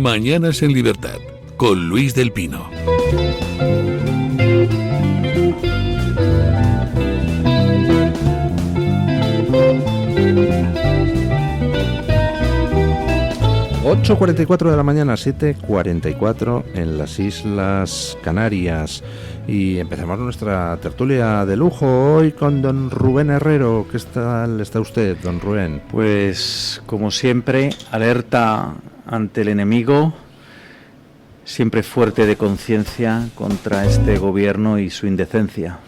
Mañanas en Libertad, con Luis del Pino. ...8:44 de la mañana, 7:44 en las Islas Canarias. Y empezamos nuestra tertulia de lujo hoy con don Rubén Herrero. ¿Qué tal está usted, don Rubén? Pues, como siempre, alerta ante el enemigo, siempre fuerte de conciencia contra este gobierno y su indecencia.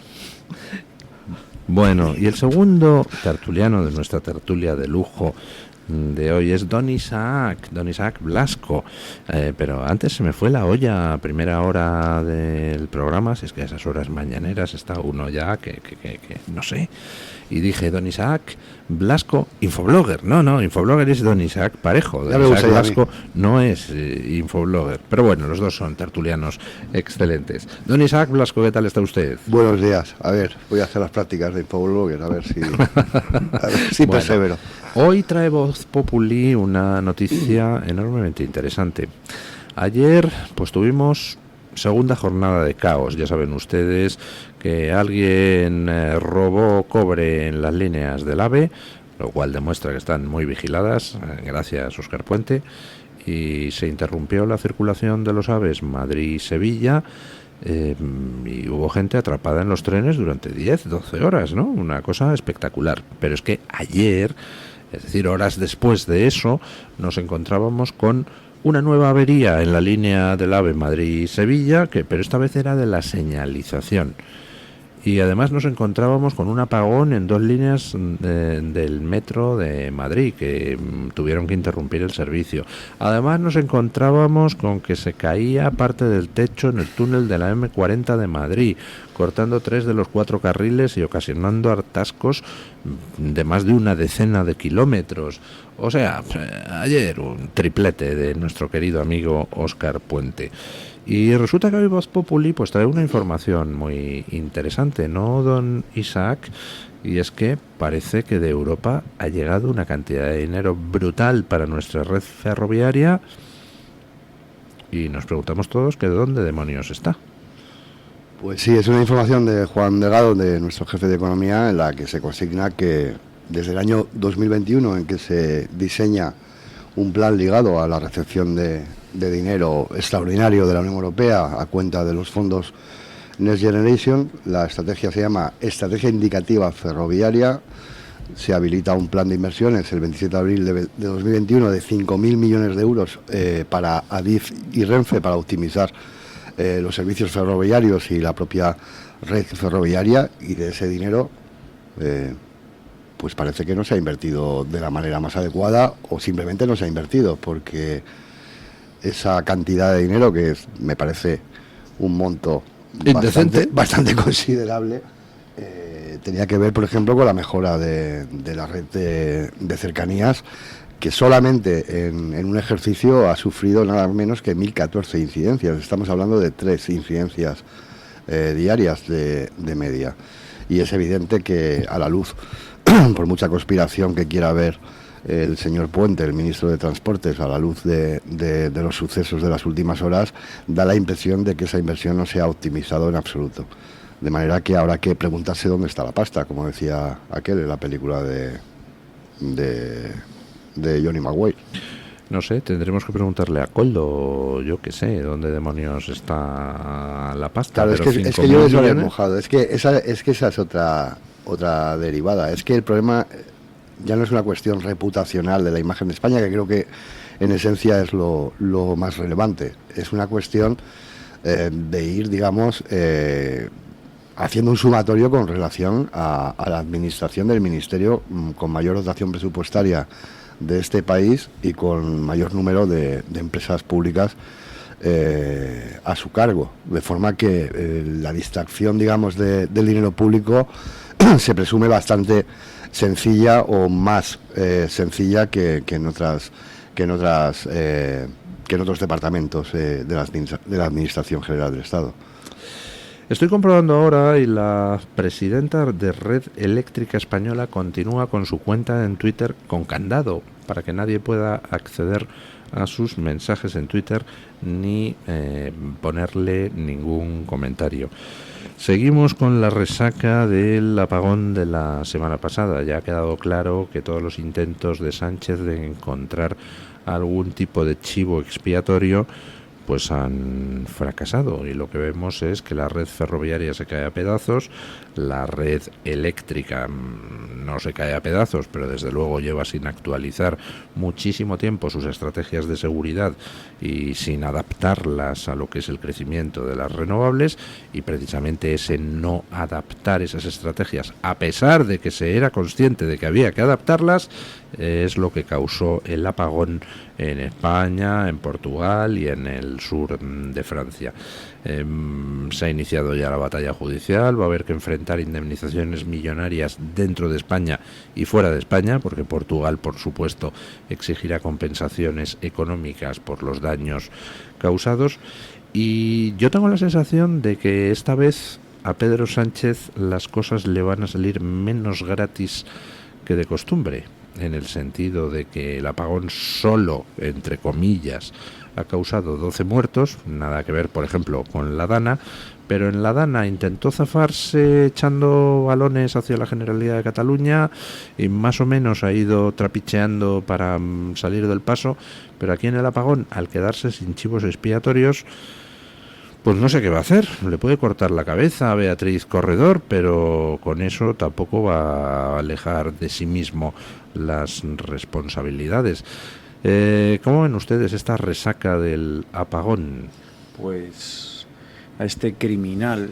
Bueno, y el segundo tertuliano de nuestra tertulia de lujo de hoy es don Isaac Blasco, pero antes se me fue la olla a primera hora del programa, si es que a esas horas mañaneras está uno ya que no sé, y dije don Isaac Blasco, infoblogger, no, infoblogger es don Isaac Parejo, don Isaac Blasco no es infoblogger, pero bueno, los dos son tertulianos excelentes. Don Isaac Blasco, ¿qué tal está usted? Buenos días, a ver, voy a hacer las prácticas de infoblogger, a ver si bueno, persevero. Hoy trae Voz Populi una noticia enormemente interesante. Ayer pues tuvimos segunda jornada de caos. Ya saben ustedes que alguien robó cobre en las líneas del AVE, lo cual demuestra que están muy vigiladas, gracias Óscar Puente, y se interrumpió la circulación de los AVEs Madrid-Sevilla. Y hubo gente atrapada en los trenes durante 10-12 horas, ¿no? Una cosa espectacular. Pero es que ayer, es decir, horas después de eso, nos encontrábamos con una nueva avería en la línea del AVE Madrid-Sevilla, pero esta vez era de la señalización. Y además nos encontrábamos con un apagón en dos líneas del metro de Madrid, que tuvieron que interrumpir el servicio. Además nos encontrábamos con que se caía parte del techo en el túnel de la M40 de Madrid, cortando 3 de los 4 carriles y ocasionando atascos de más de una decena de kilómetros. O sea, ayer un triplete de nuestro querido amigo Óscar Puente. Y resulta que hoy Voz Populi pues trae una información muy interesante, ¿no, don Isaac? Y es que parece que de Europa ha llegado una cantidad de dinero brutal para nuestra red ferroviaria y nos preguntamos todos que de dónde demonios está. Pues sí, es una información de Juan Delgado, de nuestro jefe de economía, en la que se consigna que desde el año 2021, en que se diseña un plan ligado a la recepción de dinero extraordinario de la Unión Europea a cuenta de los fondos Next Generation, la estrategia se llama Estrategia Indicativa Ferroviaria. Se habilita un plan de inversiones el 27 de abril de 2021 de 5.000 millones de euros para Adif y Renfe para optimizar los servicios ferroviarios y la propia red ferroviaria, y de ese dinero pues parece que no se ha invertido de la manera más adecuada, o simplemente no se ha invertido, porque esa cantidad de dinero, que me parece un monto bastante considerable, tenía que ver, por ejemplo, con la mejora de la red de cercanías, que solamente en un ejercicio ha sufrido nada menos que 1.014 incidencias. Estamos hablando de 3 incidencias diarias de media. Y es evidente que, a la luz, por mucha conspiración que quiera haber el señor Puente, el ministro de Transportes, a la luz de los sucesos de las últimas horas, da la impresión de que esa inversión no se ha optimizado en absoluto. De manera que habrá que preguntarse dónde está la pasta, como decía aquel en la película de Johnny Maguire. No sé, tendremos que preguntarle a Coldo, yo qué sé, dónde demonios está la pasta. Claro, pero es que yo eso le he mojado. Es que esa es otra derivada. Es que el problema ya no es una cuestión reputacional de la imagen de España, que creo que en esencia es lo más relevante. Es una cuestión de ir, digamos, haciendo un sumatorio con relación a la administración del ministerio con mayor dotación presupuestaria de este país y con mayor número de empresas públicas a su cargo, de forma que la distracción, digamos, del dinero público se presume bastante sencilla, o más sencilla que en otros departamentos de la Administración General del Estado. Estoy comprobando ahora, y la presidenta de Red Eléctrica Española continúa con su cuenta en Twitter con candado, para que nadie pueda acceder a sus mensajes en Twitter ni ponerle ningún comentario. Seguimos con la resaca del apagón de la semana pasada. Ya ha quedado claro que todos los intentos de Sánchez de encontrar algún tipo de chivo expiatorio pues han fracasado, y lo que vemos es que la red ferroviaria se cae a pedazos, la red eléctrica no se cae a pedazos, pero desde luego lleva sin actualizar muchísimo tiempo sus estrategias de seguridad y sin adaptarlas a lo que es el crecimiento de las renovables, y precisamente ese no adaptar esas estrategias, a pesar de que se era consciente de que había que adaptarlas, es lo que causó el apagón en España, en Portugal y en el sur de Francia. Se ha iniciado ya la batalla judicial, va a haber que enfrentar indemnizaciones millonarias dentro de España y fuera de España, porque Portugal, por supuesto, exigirá compensaciones económicas por los daños causados, y yo tengo la sensación de que esta vez a Pedro Sánchez las cosas le van a salir menos gratis que de costumbre, en el sentido de que el apagón solo, entre comillas, ha causado 12 muertos, nada que ver, por ejemplo, con la Dana, pero en la Dana intentó zafarse echando balones hacia la Generalidad de Cataluña y más o menos ha ido trapicheando para salir del paso, pero aquí en el apagón, al quedarse sin chivos expiatorios, pues no sé qué va a hacer. Le puede cortar la cabeza a Beatriz Corredor, pero con eso tampoco va a alejar de sí mismo las responsabilidades. ¿Cómo ven ustedes esta resaca del apagón? Pues a este criminal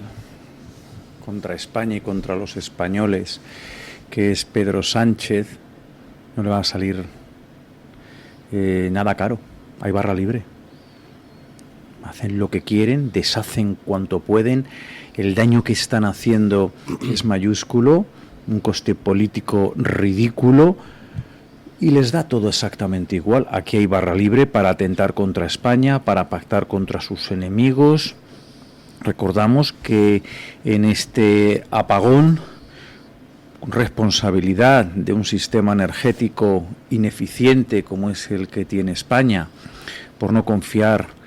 contra España y contra los españoles, que es Pedro Sánchez, no le va a salir nada caro. Hay barra libre. Hacen lo que quieren, deshacen cuanto pueden. El daño que están haciendo es mayúsculo, un coste político ridículo, y les da todo exactamente igual. Aquí hay barra libre para atentar contra España, para pactar contra sus enemigos. Recordamos que en este apagón, responsabilidad de un sistema energético ineficiente como es el que tiene España, por no confiar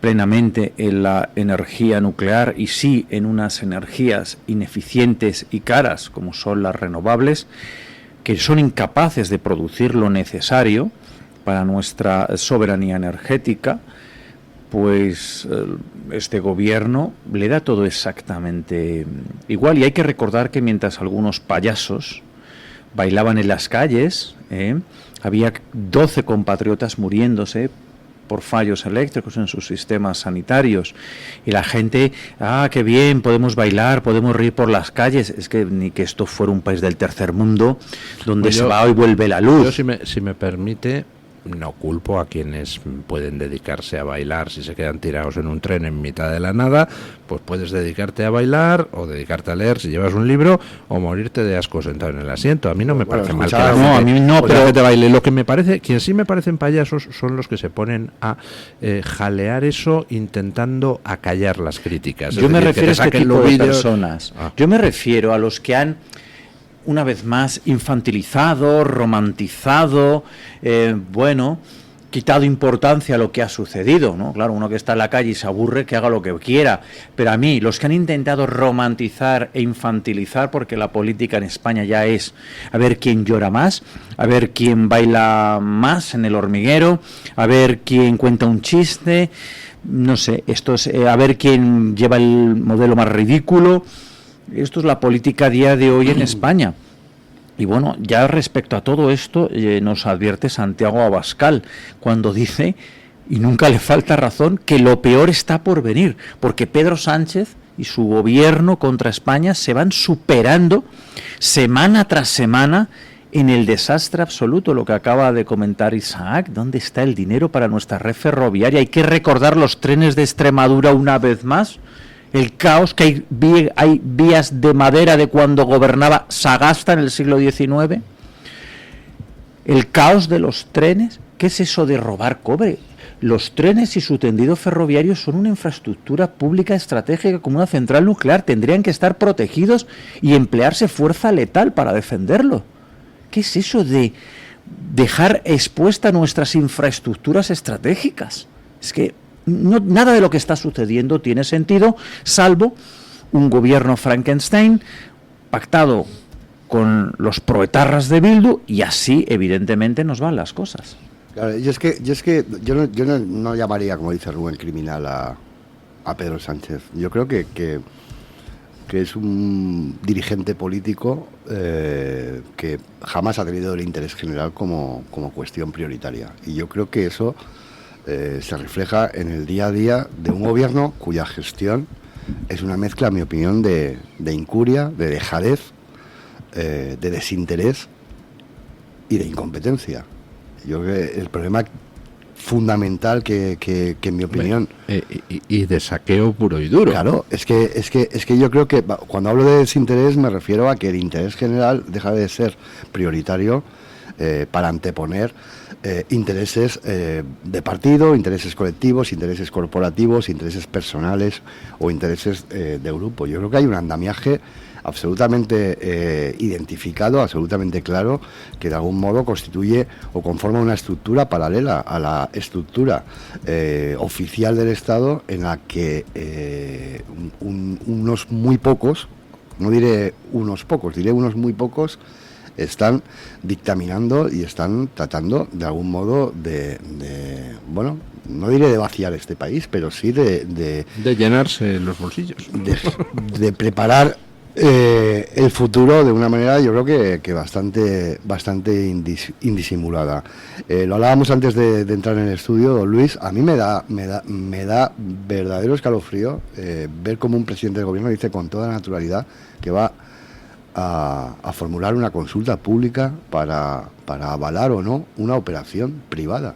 plenamente en la energía nuclear y sí en unas energías ineficientes y caras como son las renovables, que son incapaces de producir lo necesario para nuestra soberanía energética, pues este gobierno le da todo exactamente igual. Y hay que recordar que mientras algunos payasos bailaban en las calles, había 12 compatriotas muriéndose por fallos eléctricos en sus sistemas sanitarios, y la gente, qué bien, podemos bailar, podemos reír por las calles. Es que ni que esto fuera un país del tercer mundo donde se va y vuelve la luz. Yo, si me permite, no culpo a quienes pueden dedicarse a bailar si se quedan tirados en un tren en mitad de la nada. Pues puedes dedicarte a bailar o dedicarte a leer si llevas un libro, o morirte de asco sentado en el asiento. A mí no me parece mal que la gente, a mí no, pero que te baile. Lo que me parece, quien sí me parecen payasos son los que se ponen a jalear eso intentando acallar las críticas. Yo me refiero a este tipo de personas. Yo me refiero a los que han, una vez más, infantilizado, romantizado, quitado importancia a lo que ha sucedido, ¿no? Claro, uno que está en la calle y se aburre, que haga lo que quiera, pero a mí, los que han intentado romantizar e infantilizar, porque la política en España ya es a ver quién llora más, a ver quién baila más en el hormiguero, a ver quién cuenta un chiste, no sé, esto es a ver quién lleva el modelo más ridículo. Esto es la política a día de hoy en España. Y bueno, ya respecto a todo esto, nos advierte Santiago Abascal cuando dice, y nunca le falta razón, que lo peor está por venir, porque Pedro Sánchez y su gobierno contra España se van superando semana tras semana en el desastre absoluto. Lo que acaba de comentar Isaac, ¿dónde está el dinero para nuestra red ferroviaria? Hay que recordar los trenes de Extremadura una vez más. El caos, que hay vías de madera de cuando gobernaba Sagasta en el siglo XIX. El caos de los trenes. ¿Qué es eso de robar cobre? Los trenes y su tendido ferroviario son una infraestructura pública estratégica como una central nuclear. Tendrían que estar protegidos y emplearse fuerza letal para defenderlo. ¿Qué es eso de dejar expuestas nuestras infraestructuras estratégicas. Es que nada de lo que está sucediendo tiene sentido, salvo un gobierno Frankenstein pactado con los proetarras de Bildu, y así evidentemente nos van las cosas. Claro, y es que yo no llamaría, como dice Rubén, criminal a Pedro Sánchez. Yo creo que es un dirigente político que jamás ha tenido el interés general como cuestión prioritaria. Y yo creo que eso se refleja en el día a día de un gobierno cuya gestión es una mezcla, en mi opinión, de incuria, de dejadez, de desinterés y de incompetencia. Yo creo que el problema fundamental que en mi opinión y de saqueo puro y duro. Claro, es que yo creo que cuando hablo de desinterés me refiero a que el interés general deja de ser prioritario para anteponer intereses de partido, intereses colectivos, intereses corporativos, intereses personales o intereses de grupo. Yo creo que hay un andamiaje absolutamente identificado, absolutamente claro, que de algún modo constituye o conforma una estructura paralela a la estructura oficial del Estado, en la que unos muy pocos, no diré unos pocos, diré unos muy pocos, están dictaminando y están tratando de algún modo de bueno, no diré de vaciar este país, pero sí de llenarse los bolsillos, de preparar el futuro de una manera, yo creo que bastante indisimulada. Lo hablábamos antes de entrar en el estudio, Luis. A mí me da verdadero escalofrío ver cómo un presidente del gobierno dice con toda naturalidad que va a formular una consulta pública para avalar o no una operación privada.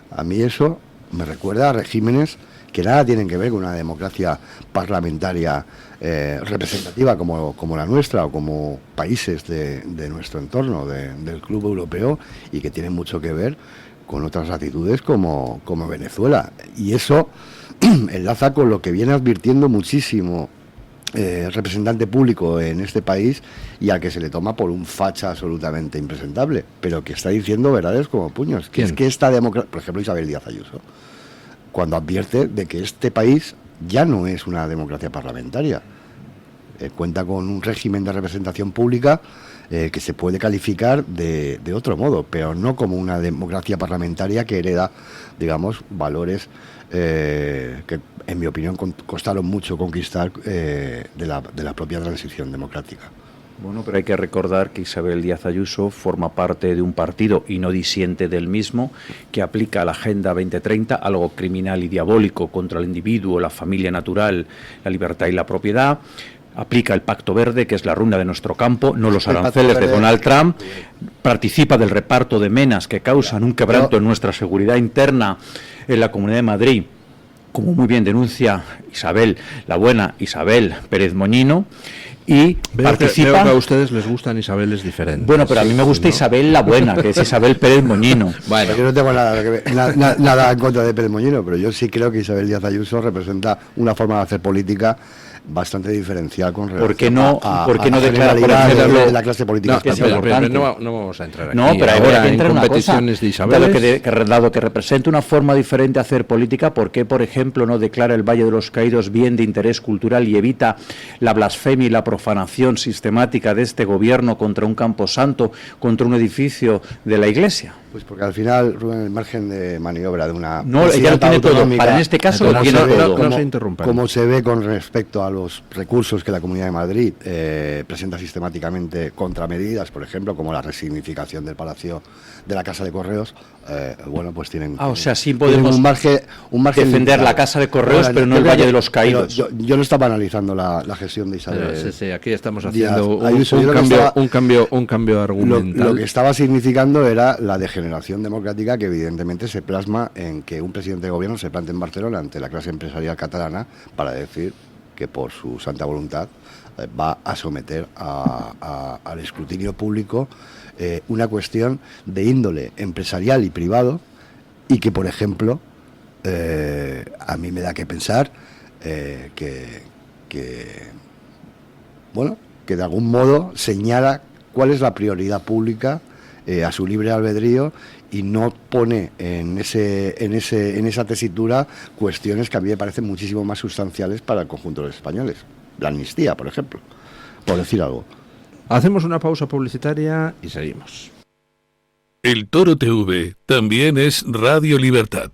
A mí eso me recuerda a regímenes que nada tienen que ver con una democracia parlamentaria representativa como la nuestra, o como países de nuestro entorno, del Club Europeo, y que tienen mucho que ver con otras latitudes como Venezuela. Y eso enlaza con lo que viene advirtiendo muchísimo representante público en este país, y al que se le toma por un facha absolutamente impresentable, pero que está diciendo verdades como puños. Que es que esta democracia, por ejemplo, Isabel Díaz Ayuso, cuando advierte de que este país ya no es una democracia parlamentaria, cuenta con un régimen de representación pública que se puede calificar de otro modo, pero no como una democracia parlamentaria que hereda, digamos, valores que, en mi opinión, costaron mucho conquistar de la propia transición democrática. Bueno, pero hay que recordar que Isabel Díaz Ayuso forma parte de un partido y no disiente del mismo, que aplica la Agenda 2030, algo criminal y diabólico contra el individuo, la familia natural, la libertad y la propiedad. Aplica el Pacto Verde, que es la ruina de nuestro campo, no los aranceles de Donald Trump. Participa del reparto de menas que causan un quebranto en nuestra seguridad interna en la Comunidad de Madrid, como muy bien denuncia Isabel, la buena Isabel Pérez Moñino. Y participa. Veo que a ustedes les gustan Isabeles diferentes. Bueno, pero a mí me gusta, ¿no? Isabel la buena, que es Isabel Pérez Moñino. Bueno, yo no tengo nada en contra de Pérez Moñino, pero yo sí creo que Isabel Díaz Ayuso representa una forma de hacer política bastante diferencial con relación ¿Por qué no declara, por ejemplo, la clase política? No vamos a entrar aquí. No, pero ahora que entrar en competiciones de Isabel. Dado que representa una forma diferente de hacer política, ¿por qué, por ejemplo, no declara el Valle de los Caídos bien de interés cultural y evita la blasfemia y la profanación sistemática de este gobierno contra un camposanto, contra un edificio de la Iglesia? Pues porque al final, Rubén, el margen de maniobra de una... No, ella lo tiene todo. Para en este caso lo tiene todo. No se interrumpan. Como se ve con respecto a los recursos que la Comunidad de Madrid presenta sistemáticamente contra medidas, por ejemplo, como la resignificación del Palacio de la Casa de Correos, bueno, pues tienen... o sea, sí podemos un margen defender la Casa de Correos, pero no el Valle de los Caídos. Yo no estaba analizando la gestión de Isabel. Sí, aquí estamos haciendo un cambio argumental. Lo que estaba significando era la degeneración democrática, que evidentemente se plasma en que un presidente de gobierno se plante en Barcelona ante la clase empresarial catalana para decir que por su santa voluntad va a someter al escrutinio público una cuestión de índole empresarial y privado, y que, por ejemplo, a mí me da que pensar que de algún modo señala cuál es la prioridad pública a su libre albedrío y no pone en esa tesitura cuestiones que a mí me parecen muchísimo más sustanciales para el conjunto de los españoles. La amnistía, por ejemplo, por decir algo. Hacemos una pausa publicitaria y seguimos. El Toro TV también es Radio Libertad.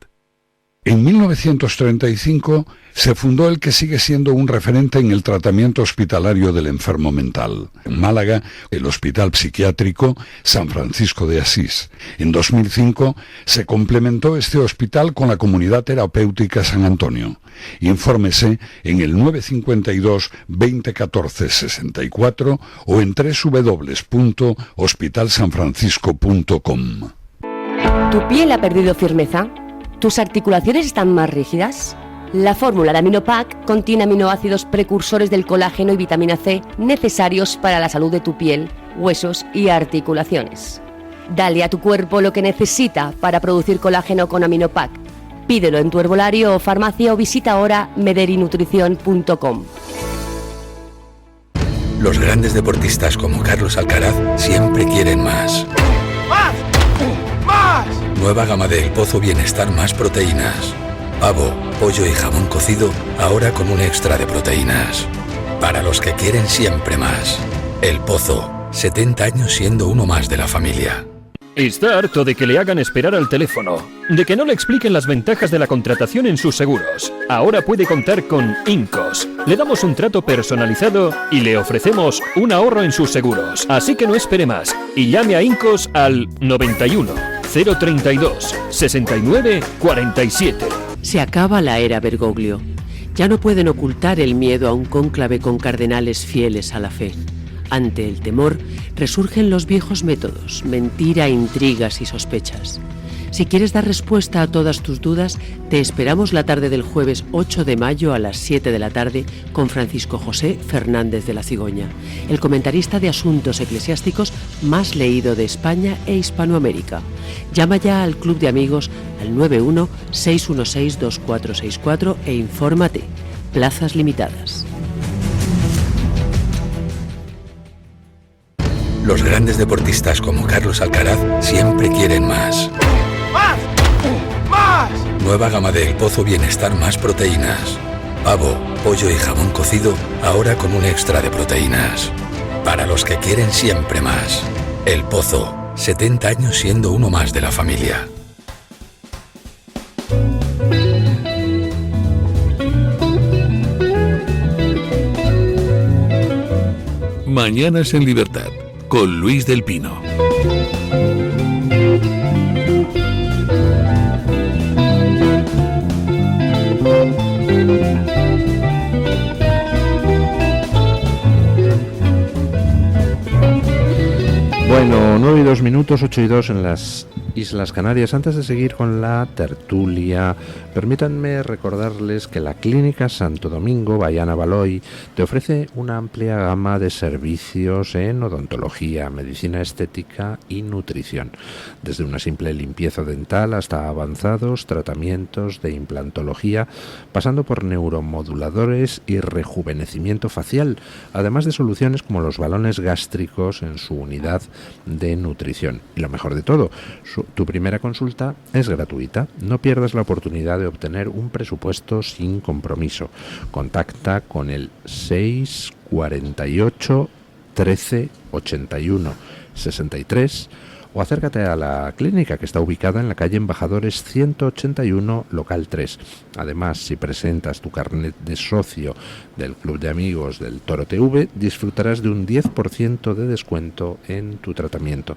En 1935 se fundó el que sigue siendo un referente en el tratamiento hospitalario del enfermo mental. En Málaga, el Hospital Psiquiátrico San Francisco de Asís. En 2005 se complementó este hospital con la Comunidad Terapéutica San Antonio. Infórmese en el 952 2014 64 o en www.hospitalsanfrancisco.com. ¿Tu piel ha perdido firmeza? ¿Tus articulaciones están más rígidas? La fórmula de Aminopac contiene aminoácidos precursores del colágeno y vitamina C necesarios para la salud de tu piel, huesos y articulaciones. Dale a tu cuerpo lo que necesita para producir colágeno con Aminopac. Pídelo en tu herbolario o farmacia o visita ahora mederinutrición.com. Los grandes deportistas como Carlos Alcaraz siempre quieren más. ¡Más! ¡Más! Nueva gama de El Pozo Bienestar Más Proteínas. Pavo, pollo y jamón cocido, ahora con un extra de proteínas. Para los que quieren siempre más. El Pozo, 70 años siendo uno más de la familia. Está harto de que le hagan esperar al teléfono, de que no le expliquen las ventajas de la contratación en sus seguros. Ahora puede contar con Incos. Le damos un trato personalizado y le ofrecemos un ahorro en sus seguros. Así que no espere más y llame a Incos al 91 032 69 47. Se acaba la era Bergoglio. Ya no pueden ocultar el miedo a un cónclave con cardenales fieles a la fe. Ante el temor, resurgen los viejos métodos, mentira, intrigas y sospechas. Si quieres dar respuesta a todas tus dudas, te esperamos la tarde del jueves 8 de mayo a las 7 de la tarde con Francisco José Fernández de la Cigoña, el comentarista de asuntos eclesiásticos más leído de España e Hispanoamérica. Llama ya al Club de Amigos al 91 616 2464 e infórmate. Plazas limitadas. Los grandes deportistas como Carlos Alcaraz siempre quieren más. ¡Más! ¡Más! Nueva gama de El Pozo Bienestar Más Proteínas. Pavo, pollo y jamón cocido, ahora con un extra de proteínas. Para los que quieren siempre más. El Pozo, 70 años siendo uno más de la familia. Mañanas en Libertad, con Luis del Pino. Bueno, 9 y 2 minutos, 8 y 2 en las Islas Canarias. Antes de seguir con la tertulia, permítanme recordarles que la Clínica Santo Domingo Bayana Baloy te ofrece una amplia gama de servicios en odontología, medicina estética y nutrición, desde una simple limpieza dental hasta avanzados tratamientos de implantología, pasando por neuromoduladores y rejuvenecimiento facial, además de soluciones como los balones gástricos en su unidad de nutrición. Y lo mejor de todo, tu primera consulta es gratuita. No pierdas la oportunidad de obtener un presupuesto sin compromiso. Contacta con el 648 13 81 63 o acércate a la clínica, que está ubicada en la calle Embajadores 181, local 3. Además, si presentas tu carnet de socio del Club de Amigos del Toro TV, disfrutarás de un 10% de descuento en tu tratamiento.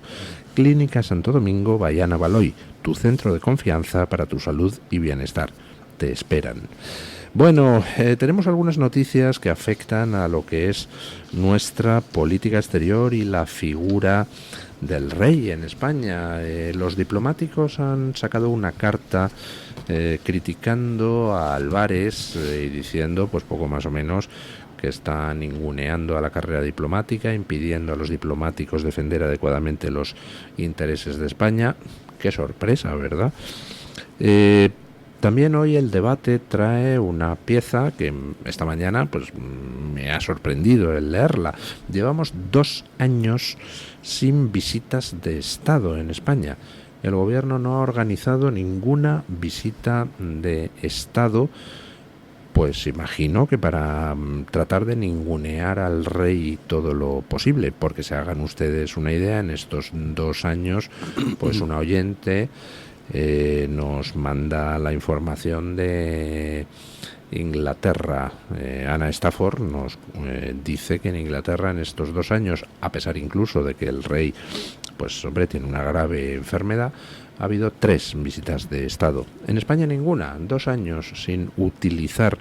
Clínica Santo Domingo Bayana Baloy, tu centro de confianza para tu salud y bienestar. Te esperan. Bueno, tenemos algunas noticias que afectan a lo que es nuestra política exterior y la figura del rey en España. Los diplomáticos han sacado una carta criticando a Álvarez y diciendo, pues poco más o menos, que está ninguneando a la carrera diplomática, impidiendo a los diplomáticos defender adecuadamente los intereses de España. Qué sorpresa, ¿verdad? También hoy el debate trae una pieza que esta mañana pues me ha sorprendido el leerla. Llevamos 2 años sin visitas de Estado en España. El gobierno no ha organizado ninguna visita de Estado, pues imagino que para tratar de ningunear al rey todo lo posible, porque se hagan ustedes una idea, en estos 2 años, pues una oyente nos manda la información de Inglaterra. Ana Stafford nos dice que en Inglaterra en estos 2 años, a pesar incluso de que el rey, pues hombre, tiene una grave enfermedad, ha habido 3 visitas de Estado. En España ninguna, 2 años sin utilizar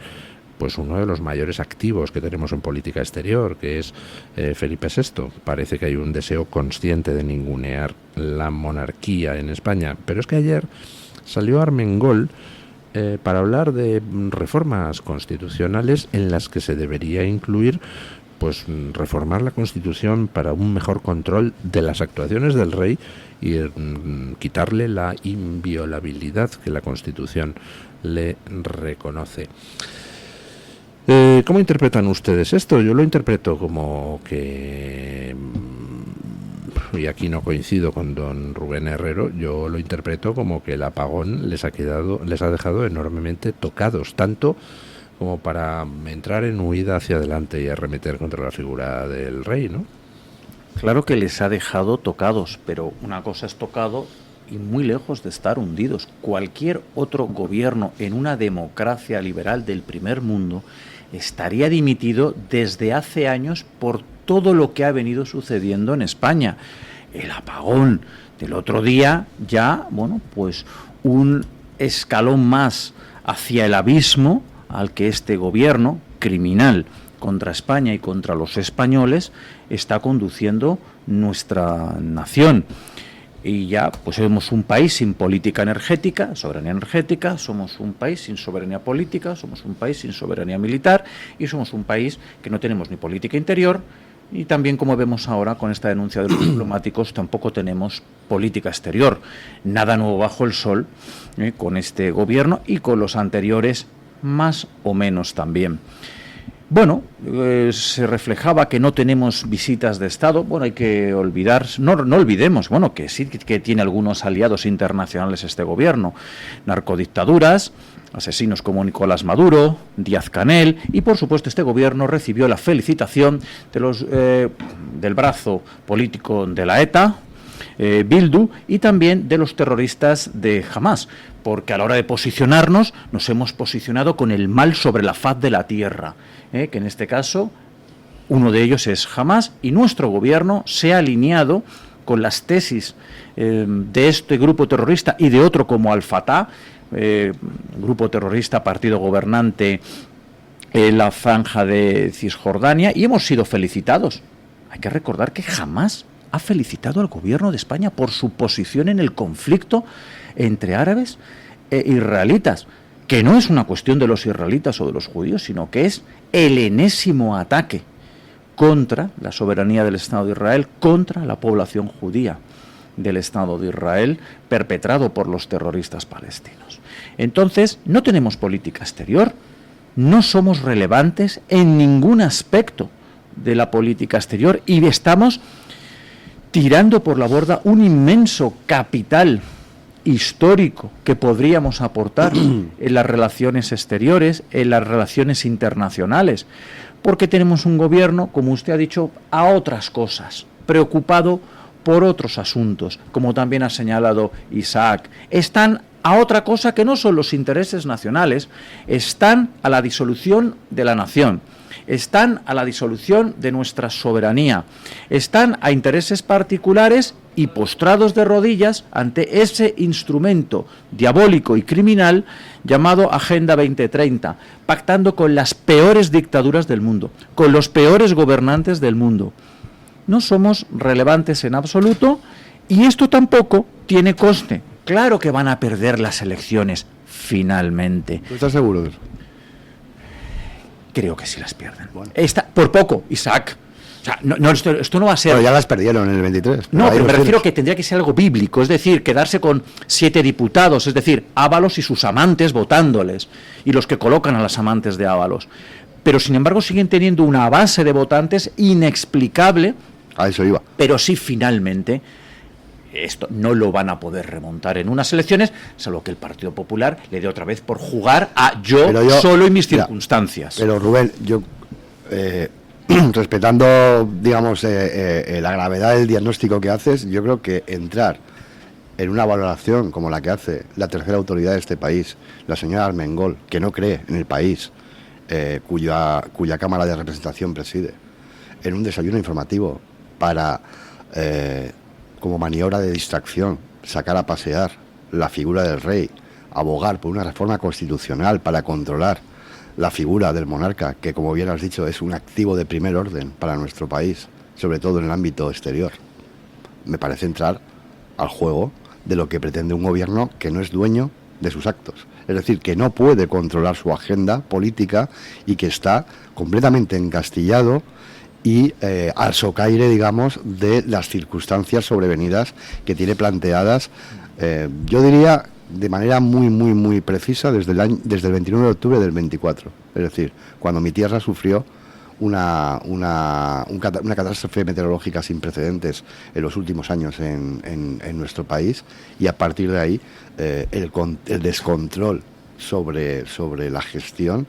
pues uno de los mayores activos que tenemos en política exterior, que es Felipe VI. Parece que hay un deseo consciente de ningunear la monarquía en España. Pero es que ayer salió Armengol para hablar de reformas constitucionales en las que se debería incluir pues reformar la Constitución para un mejor control de las actuaciones del rey y quitarle la inviolabilidad que la Constitución le reconoce. ¿Cómo interpretan ustedes esto? Yo lo interpreto como que, y aquí no coincido con don Rubén Herrero, yo lo interpreto como que el apagón les ha dejado enormemente tocados, tanto como para entrar en huida hacia adelante y arremeter contra la figura del rey, ¿no? Claro que les ha dejado tocados, pero una cosa es tocado y muy lejos de estar hundidos. Cualquier otro gobierno en una democracia liberal del primer mundo estaría dimitido desde hace años por todo lo que ha venido sucediendo en España. El apagón del otro día ya, bueno, pues un escalón más hacia el abismo al que este gobierno criminal contra España y contra los españoles está conduciendo nuestra nación. Y ya pues somos un país sin política energética, soberanía energética, somos un país sin soberanía política, somos un país sin soberanía militar y somos un país que no tenemos ni política interior y también, como vemos ahora con esta denuncia de los diplomáticos, tampoco tenemos política exterior. Nada nuevo bajo el sol con este gobierno y con los anteriores más o menos también. Bueno, se reflejaba que no tenemos visitas de Estado. Bueno, hay que olvidar, no olvidemos, bueno, que sí que tiene algunos aliados internacionales este gobierno. Narcodictaduras, asesinos como Nicolás Maduro, Díaz-Canel, y por supuesto este gobierno recibió la felicitación de los del brazo político de la ETA, Bildu, y también de los terroristas de Hamás, porque a la hora de posicionarnos nos hemos posicionado con el mal sobre la faz de la tierra, que en este caso uno de ellos es Hamás, y nuestro gobierno se ha alineado con las tesis de este grupo terrorista y de otro como Al-Fatah, grupo terrorista, partido gobernante en la franja de Cisjordania, y hemos sido felicitados. Hay que recordar que jamás ha felicitado al gobierno de España por su posición en el conflicto entre árabes e israelitas, que no es una cuestión de los israelitas o de los judíos, sino que es el enésimo ataque contra la soberanía del Estado de Israel, contra la población judía del Estado de Israel, perpetrado por los terroristas palestinos. Entonces, no tenemos política exterior, no somos relevantes en ningún aspecto de la política exterior y estamos tirando por la borda un inmenso capital histórico que podríamos aportar en las relaciones exteriores, en las relaciones internacionales, porque tenemos un gobierno, como usted ha dicho, a otras cosas, preocupado por otros asuntos, como también ha señalado Isaac. Están a otra cosa que no son los intereses nacionales, están a la disolución de la nación, están a la disolución de nuestra soberanía, están a intereses particulares y postrados de rodillas ante ese instrumento diabólico y criminal llamado Agenda 2030, pactando con las peores dictaduras del mundo, con los peores gobernantes del mundo. No somos relevantes en absoluto y esto tampoco tiene coste. Claro que van a perder las elecciones finalmente. ¿Estás seguro de eso? Creo que sí las pierden. Bueno. Por poco, Isaac. O sea, esto no va a ser... Pero ya las perdieron en el 23. No, pero me refiero opciones. que tendría que ser algo bíblico, es decir, quedarse con 7 diputados, es decir, Ábalos y sus amantes votándoles, y los que colocan a las amantes de Ábalos. Pero, sin embargo, siguen teniendo una base de votantes inexplicable. A eso iba. Pero sí, finalmente, esto no lo van a poder remontar en unas elecciones, salvo que el Partido Popular le dé otra vez por jugar a yo solo y mis circunstancias. Pero, Rubén, yo... respetando, digamos, la gravedad del diagnóstico que haces, yo creo que entrar en una valoración como la que hace la tercera autoridad de este país, la señora Armengol, que no cree en el país, cuya Cámara de Representación preside, en un desayuno informativo para, como maniobra de distracción, sacar a pasear la figura del rey, abogar por una reforma constitucional para controlar la figura del monarca, que, como bien has dicho, es un activo de primer orden para nuestro país, sobre todo en el ámbito exterior. Me parece entrar al juego de lo que pretende un gobierno que no es dueño de sus actos. Es decir, que no puede controlar su agenda política y que está completamente encastillado y al socaire, digamos, de las circunstancias sobrevenidas que tiene planteadas, yo diría, de manera muy precisa desde el 29 de octubre del 24. Es decir, cuando mi tierra sufrió una catástrofe meteorológica sin precedentes en los últimos años en nuestro país, y a partir de ahí el descontrol sobre la gestión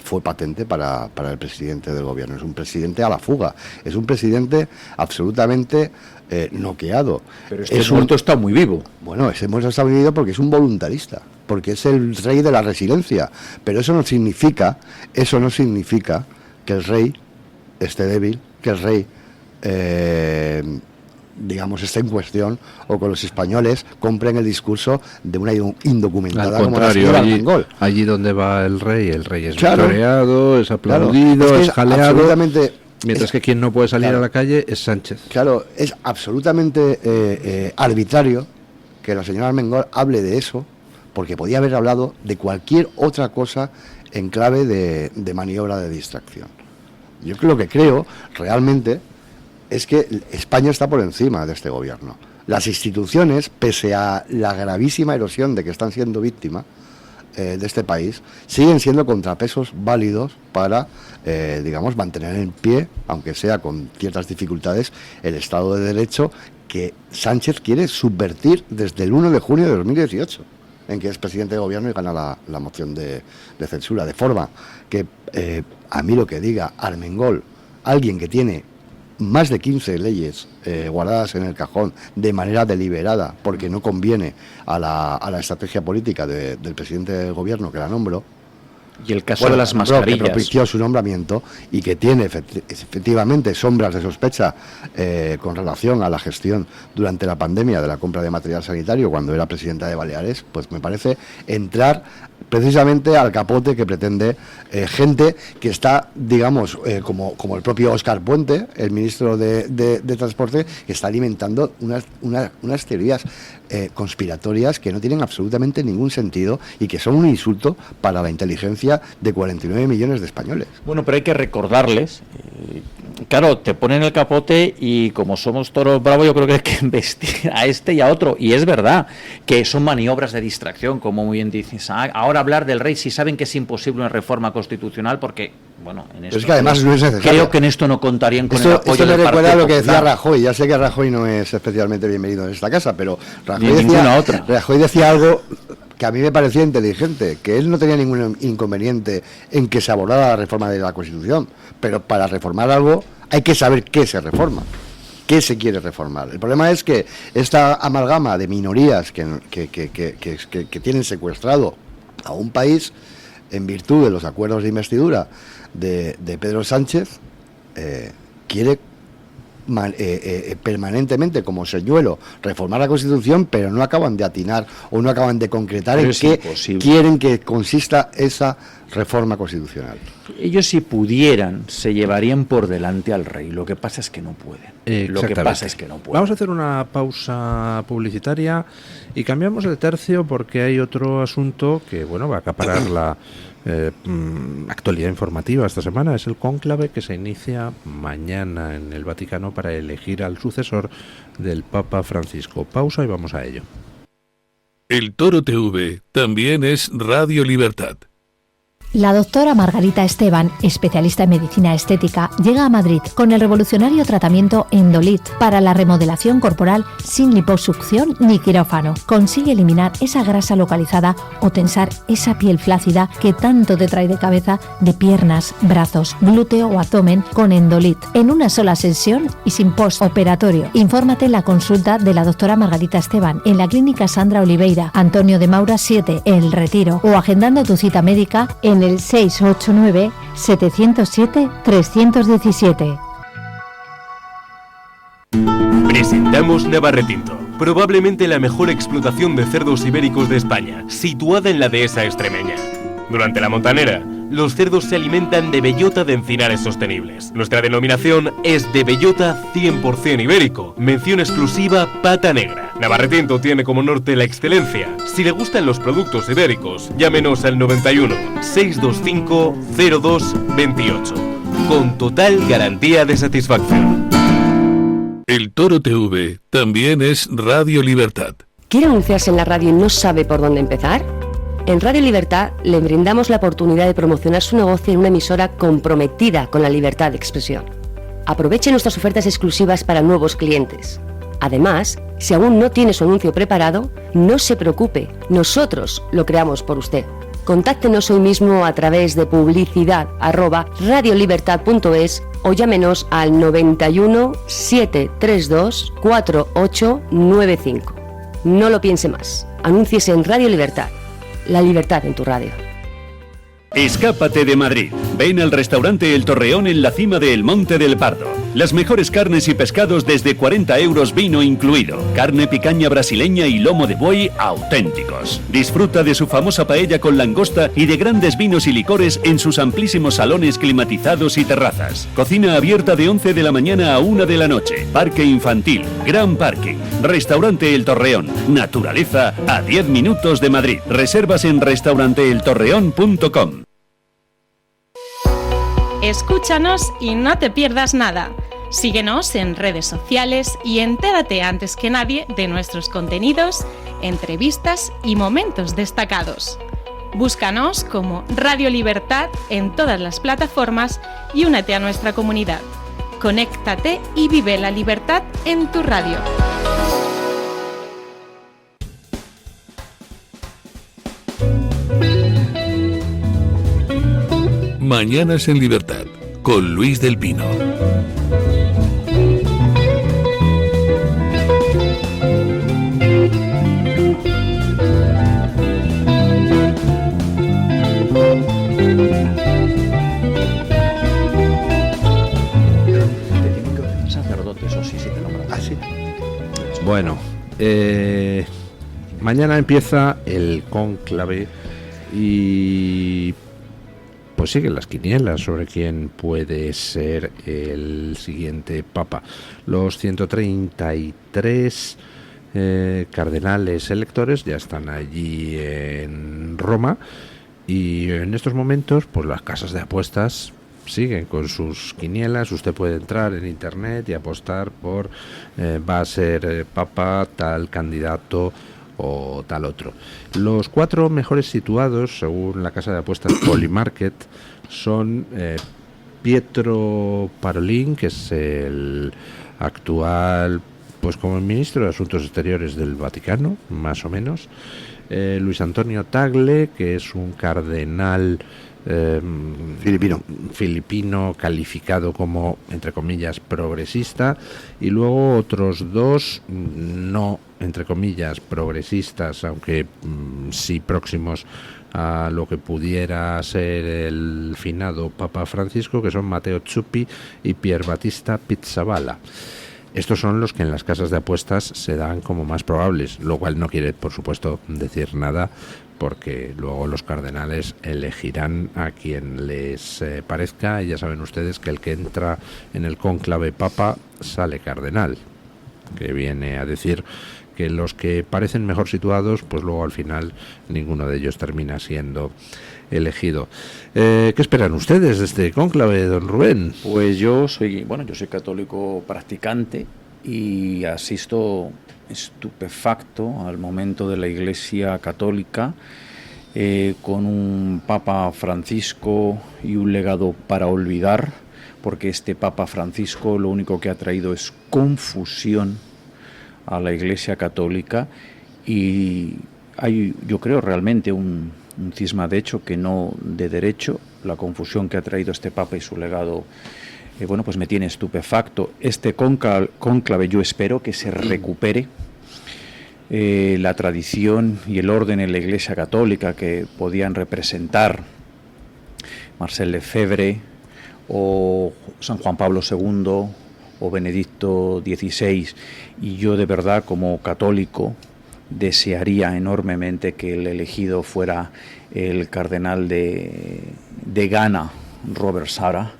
fue patente para el presidente del gobierno. Es un presidente a la fuga, es un presidente absolutamente noqueado. Pero muerto está muy vivo. Bueno, ese muerto está muy vivo porque es un voluntarista, porque es el rey de la resiliencia, pero eso no significa que el rey esté débil, que el rey digamos, esté en cuestión, o que los españoles compren el discurso de una indocumentada al como la contrario, señora Armengol. allí donde va el rey es Claro. victoriado, es aplaudido, Claro, es jaleado, absolutamente, mientras que quien no puede salir a la calle es Sánchez. Claro, es absolutamente arbitrario que la señora Armengol hable de eso, porque podía haber hablado de cualquier otra cosa en clave de maniobra de distracción. Yo lo que creo realmente es que España está por encima de este gobierno. Las instituciones, pese a la gravísima erosión de que están siendo víctimas de este país, siguen siendo contrapesos válidos para, digamos, mantener en pie, aunque sea con ciertas dificultades, el Estado de Derecho que Sánchez quiere subvertir desde el 1 de junio de 2018, en que es presidente de gobierno y gana la moción de censura. De forma que a mí lo que diga Armengol, alguien que tiene más de 15 leyes guardadas en el cajón de manera deliberada, porque no conviene a la estrategia política del presidente del gobierno que la nombró, y el caso de las mascarillas, que propició su nombramiento y que tiene efectivamente sombras de sospecha con relación a la gestión durante la pandemia de la compra de material sanitario cuando era presidenta de Baleares, pues me parece entrar precisamente al capote que pretende gente que está, digamos, como el propio Óscar Puente, el ministro de Transporte, que está alimentando unas teorías conspiratorias que no tienen absolutamente ningún sentido y que son un insulto para la inteligencia de 49 millones de españoles. Bueno, pero hay que recordarles, claro, te ponen el capote y como somos toros bravos, yo creo que hay que investir a este y a otro, y es verdad que son maniobras de distracción, como muy bien dices. Ahora hablar del rey, si saben que es imposible una reforma constitucional, porque, bueno, en esto, pero es que además no es necesario. Creo que en esto no contarían con el apoyo esto me del recuerda Partido a lo que decía Popular. Rajoy. Ya sé que Rajoy no es especialmente bienvenido en esta casa, pero Rajoy decía algo que a mí me parecía inteligente, que él no tenía ningún inconveniente en que se abordara la reforma de la Constitución, pero para reformar algo hay que saber qué se reforma, qué se quiere reformar. El problema es que esta amalgama de minorías que tienen secuestrado a un país en virtud de los acuerdos de investidura de Pedro Sánchez, quiere permanentemente, como señuelo, reformar la Constitución, pero no acaban de atinar o no acaban de concretar en qué quieren que consista esa reforma constitucional. Ellos, si pudieran, se llevarían por delante al rey. Lo que pasa es que no pueden. Lo que pasa es que no pueden. Vamos a hacer una pausa publicitaria y cambiamos de tercio porque hay otro asunto que, bueno, va a acaparar actualidad informativa esta semana. Es el cónclave que se inicia mañana en el Vaticano para elegir al sucesor del Papa Francisco. Pausa y vamos a ello. El Toro TV también es Radio Libertad. La doctora Margarita Esteban, especialista en medicina estética, llega a Madrid con el revolucionario tratamiento Endolit para la remodelación corporal sin liposucción ni quirófano. Consigue eliminar esa grasa localizada o tensar esa piel flácida que tanto te trae de cabeza, de piernas, brazos, glúteo o abdomen con Endolit. En una sola sesión y sin postoperatorio. Infórmate en la consulta de la doctora Margarita Esteban en la Clínica Sandra Oliveira, Antonio de Maura 7, El Retiro, o agendando tu cita médica en el 689-707-317. Presentamos Navarretinto, probablemente la mejor explotación de cerdos ibéricos de España, situada en la dehesa extremeña. Durante la montanera, los cerdos se alimentan de bellota de encinares sostenibles. Nuestra denominación es de bellota 100% ibérico, mención exclusiva pata negra. Navarretinto tiene como norte la excelencia. Si le gustan los productos ibéricos, llámenos al 91 625 02 28, con total garantía de satisfacción. El Toro TV también es Radio Libertad. ¿Quiere anunciarse en la radio y no sabe por dónde empezar? En Radio Libertad le brindamos la oportunidad de promocionar su negocio en una emisora comprometida con la libertad de expresión. Aproveche nuestras ofertas exclusivas para nuevos clientes. Además, si aún no tiene su anuncio preparado, no se preocupe, nosotros lo creamos por usted. Contáctenos hoy mismo a través de publicidad@radiolibertad.es o llámenos al 91 732 4895. No lo piense más, anúnciese en Radio Libertad. La libertad en tu radio. Escápate de Madrid. Ven al restaurante El Torreón en la cima del Monte del Pardo. Las mejores carnes y pescados desde 40 euros, vino incluido. Carne picaña brasileña y lomo de buey auténticos. Disfruta de su famosa paella con langosta y de grandes vinos y licores en sus amplísimos salones climatizados y terrazas. Cocina abierta de 11 de la mañana a 1 de la noche. Parque infantil, gran parking. Restaurante El Torreón. Naturaleza a 10 minutos de Madrid. Reservas en restauranteeltorreón.com. Escúchanos y no te pierdas nada. Síguenos en redes sociales y entérate antes que nadie de nuestros contenidos, entrevistas y momentos destacados. Búscanos como Radio Libertad en todas las plataformas y únete a nuestra comunidad. Conéctate y vive la libertad en tu radio. Mañanas en Libertad, con Luis del Pino. Sacerdote, eso sí, te nombran. Ah, sí. Bueno, mañana empieza el cónclave y pues siguen las quinielas sobre quién puede ser el siguiente papa. Los 133 cardenales electores ya están allí en Roma y en estos momentos pues las casas de apuestas siguen con sus quinielas. Usted puede entrar en internet y apostar por va a ser papa tal candidato o tal otro. Los 4 mejores situados, según la casa de apuestas Polymarket, son Pietro Parolin, que es el actual, pues como ministro de Asuntos Exteriores del Vaticano, más o menos, Luis Antonio Tagle, que es un cardenal filipino calificado como, entre comillas, progresista, y luego otros 2 no, entre comillas, progresistas, aunque sí próximos a lo que pudiera ser el finado Papa Francisco, que son Matteo Zuppi y Pier Battista Pizzaballa. Estos son los que en las casas de apuestas se dan como más probables, lo cual no quiere, por supuesto, decir nada, porque luego los cardenales elegirán a quien les parezca, y ya saben ustedes que el que entra en el cónclave papa sale cardenal, que viene a decir que los que parecen mejor situados, pues luego al final ninguno de ellos termina siendo elegido. ¿Qué esperan ustedes de este cónclave, don Rubén? Pues yo soy católico practicante y asisto estupefacto al momento de la Iglesia Católica, con un Papa Francisco y un legado para olvidar, porque este Papa Francisco lo único que ha traído es confusión a la Iglesia Católica, y hay, yo creo, realmente un cisma de hecho que no de derecho. La confusión que ha traído este Papa y su legado, pues me tiene estupefacto. Este cónclave yo espero que se recupere la tradición y el orden en la Iglesia Católica que podían representar Marcel Lefebvre o San Juan Pablo II o Benedicto XVI, y yo de verdad como católico desearía enormemente que el elegido fuera el cardenal de Ghana, Robert Sarah,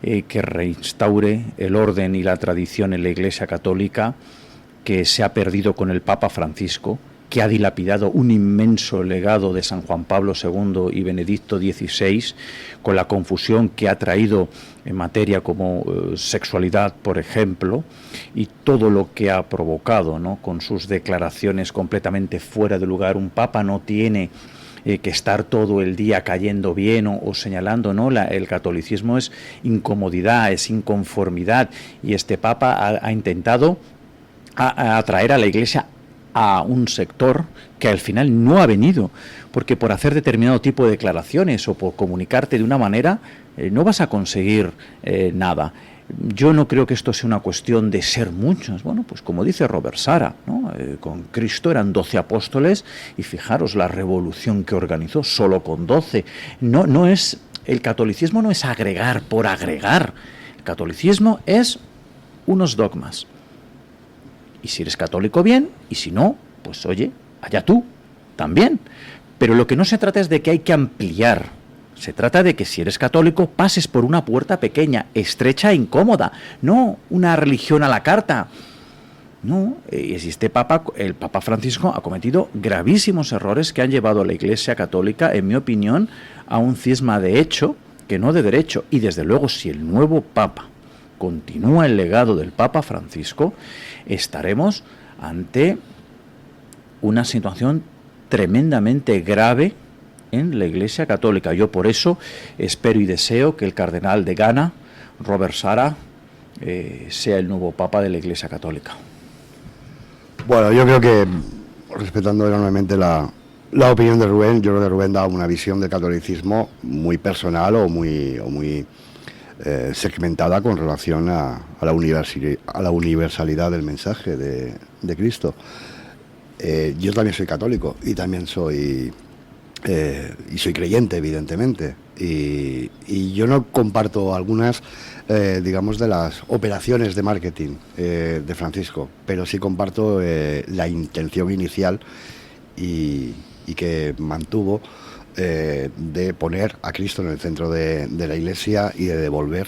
que reinstaure el orden y la tradición en la Iglesia Católica que se ha perdido con el Papa Francisco, que ha dilapidado un inmenso legado de San Juan Pablo II y Benedicto XVI, con la confusión que ha traído en materia como sexualidad, por ejemplo, y todo lo que ha provocado, ¿no?, con sus declaraciones completamente fuera de lugar. Un Papa no tiene que estar todo el día cayendo bien o señalando, ¿no? El catolicismo es incomodidad, es inconformidad, y este Papa ha intentado atraer a la Iglesia a un sector que al final no ha venido, porque por hacer determinado tipo de declaraciones o por comunicarte de una manera no vas a conseguir nada. Yo no creo que esto sea una cuestión de ser muchos. Bueno, pues como dice Robert Sarah, ¿no? Con Cristo eran 12 apóstoles y fijaros la revolución que organizó solo con 12. No es, el catolicismo no es agregar por agregar. El catolicismo es unos dogmas. Y si eres católico, bien, y si no, pues oye, allá tú, también. Pero lo que no se trata es de que hay que ampliar. Se trata de que si eres católico pases por una puerta pequeña, estrecha e incómoda. No una religión a la carta. No, y este Papa, el Papa Francisco, ha cometido gravísimos errores que han llevado a la Iglesia Católica, en mi opinión, a un cisma de hecho que no de derecho. Y desde luego, si el nuevo Papa continúa el legado del Papa Francisco, estaremos ante una situación tremendamente grave en la Iglesia Católica. Yo por eso espero y deseo que el cardenal de Ghana, Robert Sarah, sea el nuevo Papa de la Iglesia Católica. Bueno, yo creo que, respetando enormemente la opinión de Rubén, yo creo que Rubén da una visión del catolicismo muy personal o muy segmentada con relación a la universalidad del mensaje de Cristo. Yo también soy católico y también soy creyente, evidentemente, y yo no comparto algunas digamos de las operaciones de marketing de Francisco, pero sí comparto la intención inicial y que mantuvo de poner a Cristo en el centro de la Iglesia y de devolver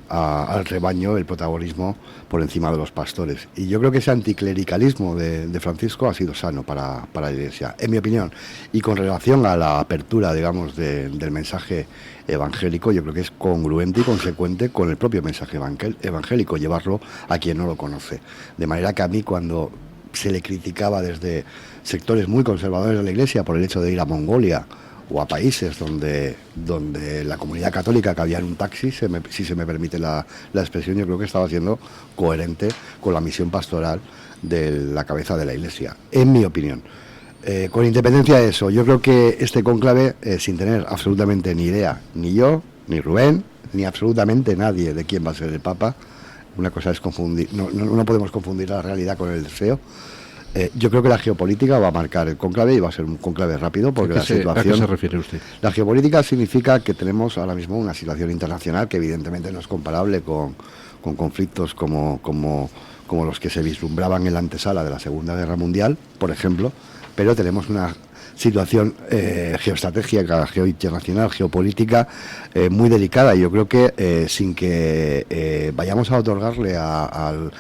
al rebaño el protagonismo por encima de los pastores. Y yo creo que ese anticlericalismo de Francisco ha sido sano para la Iglesia, en mi opinión. Y con relación a la apertura, digamos, del mensaje evangélico, yo creo que es congruente y consecuente con el propio mensaje evangélico, llevarlo a quien no lo conoce. De manera que a mí, cuando se le criticaba desde sectores muy conservadores de la Iglesia por el hecho de ir a Mongolia o a países donde la comunidad católica cabía en un taxi, si se me permite la expresión, yo creo que estaba siendo coherente con la misión pastoral de la cabeza de la Iglesia, en mi opinión. Con independencia de eso, yo creo que este cónclave, sin tener absolutamente ni idea, ni yo, ni Rubén, ni absolutamente nadie de quién va a ser el Papa, una cosa es confundir, no podemos confundir la realidad con el deseo. Yo creo que la geopolítica va a marcar el cónclave y va a ser un cónclave rápido porque la situación... ¿A qué se refiere usted? La geopolítica significa que tenemos ahora mismo una situación internacional que evidentemente no es comparable con conflictos como los que se vislumbraban en la antesala de la Segunda Guerra Mundial, por ejemplo, pero tenemos una situación geoestratégica, geointernacional, geopolítica muy delicada. Yo creo que sin que vayamos a otorgarle al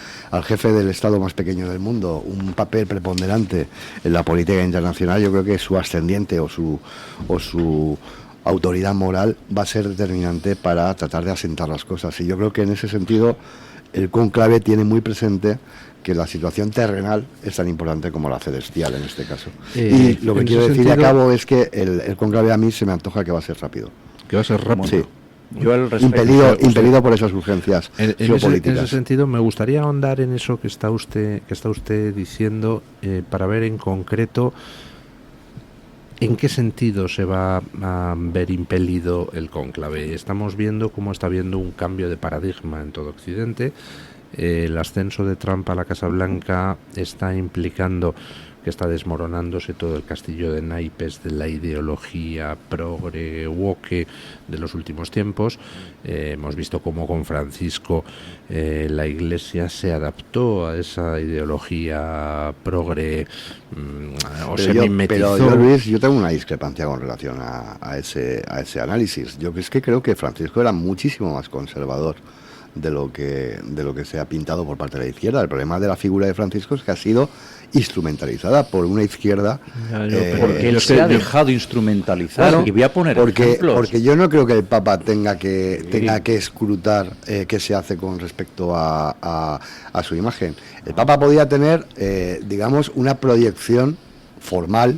jefe del Estado más pequeño del mundo un papel preponderante en la política internacional, yo creo que su ascendiente o su autoridad moral va a ser determinante para tratar de asentar las cosas. Y yo creo que en ese sentido el cónclave tiene muy presente que la situación terrenal es tan importante como la celestial en este caso. Y lo que quiero decir de cabo es que el cónclave a mí se me antoja que va a ser rápido. Que va a ser rápido. Sí. Yo impelido por esas urgencias geopolíticas. En ese sentido, me gustaría ahondar en eso que está usted diciendo, para ver en concreto en qué sentido se va a ver impelido el cónclave. Estamos viendo cómo está habiendo un cambio de paradigma en todo Occidente. El ascenso de Trump a la Casa Blanca está implicando que está desmoronándose todo el castillo de naipes de la ideología progre, woke de los últimos tiempos. Hemos visto cómo con Francisco la Iglesia se adaptó a esa ideología progre o se mimetizó. Pero yo, Luis, yo tengo una discrepancia con relación a ese análisis. Yo es que creo que Francisco era muchísimo más conservador de lo que se ha pintado por parte de la izquierda. El problema de la figura de Francisco es que ha sido instrumentalizada por una izquierda porque él se ha dejado instrumentalizar. Claro, y voy a poner ejemplos. Porque yo no creo que el Papa tenga que escrutar qué se hace con respecto a su imagen. El Papa podía tener digamos una proyección formal,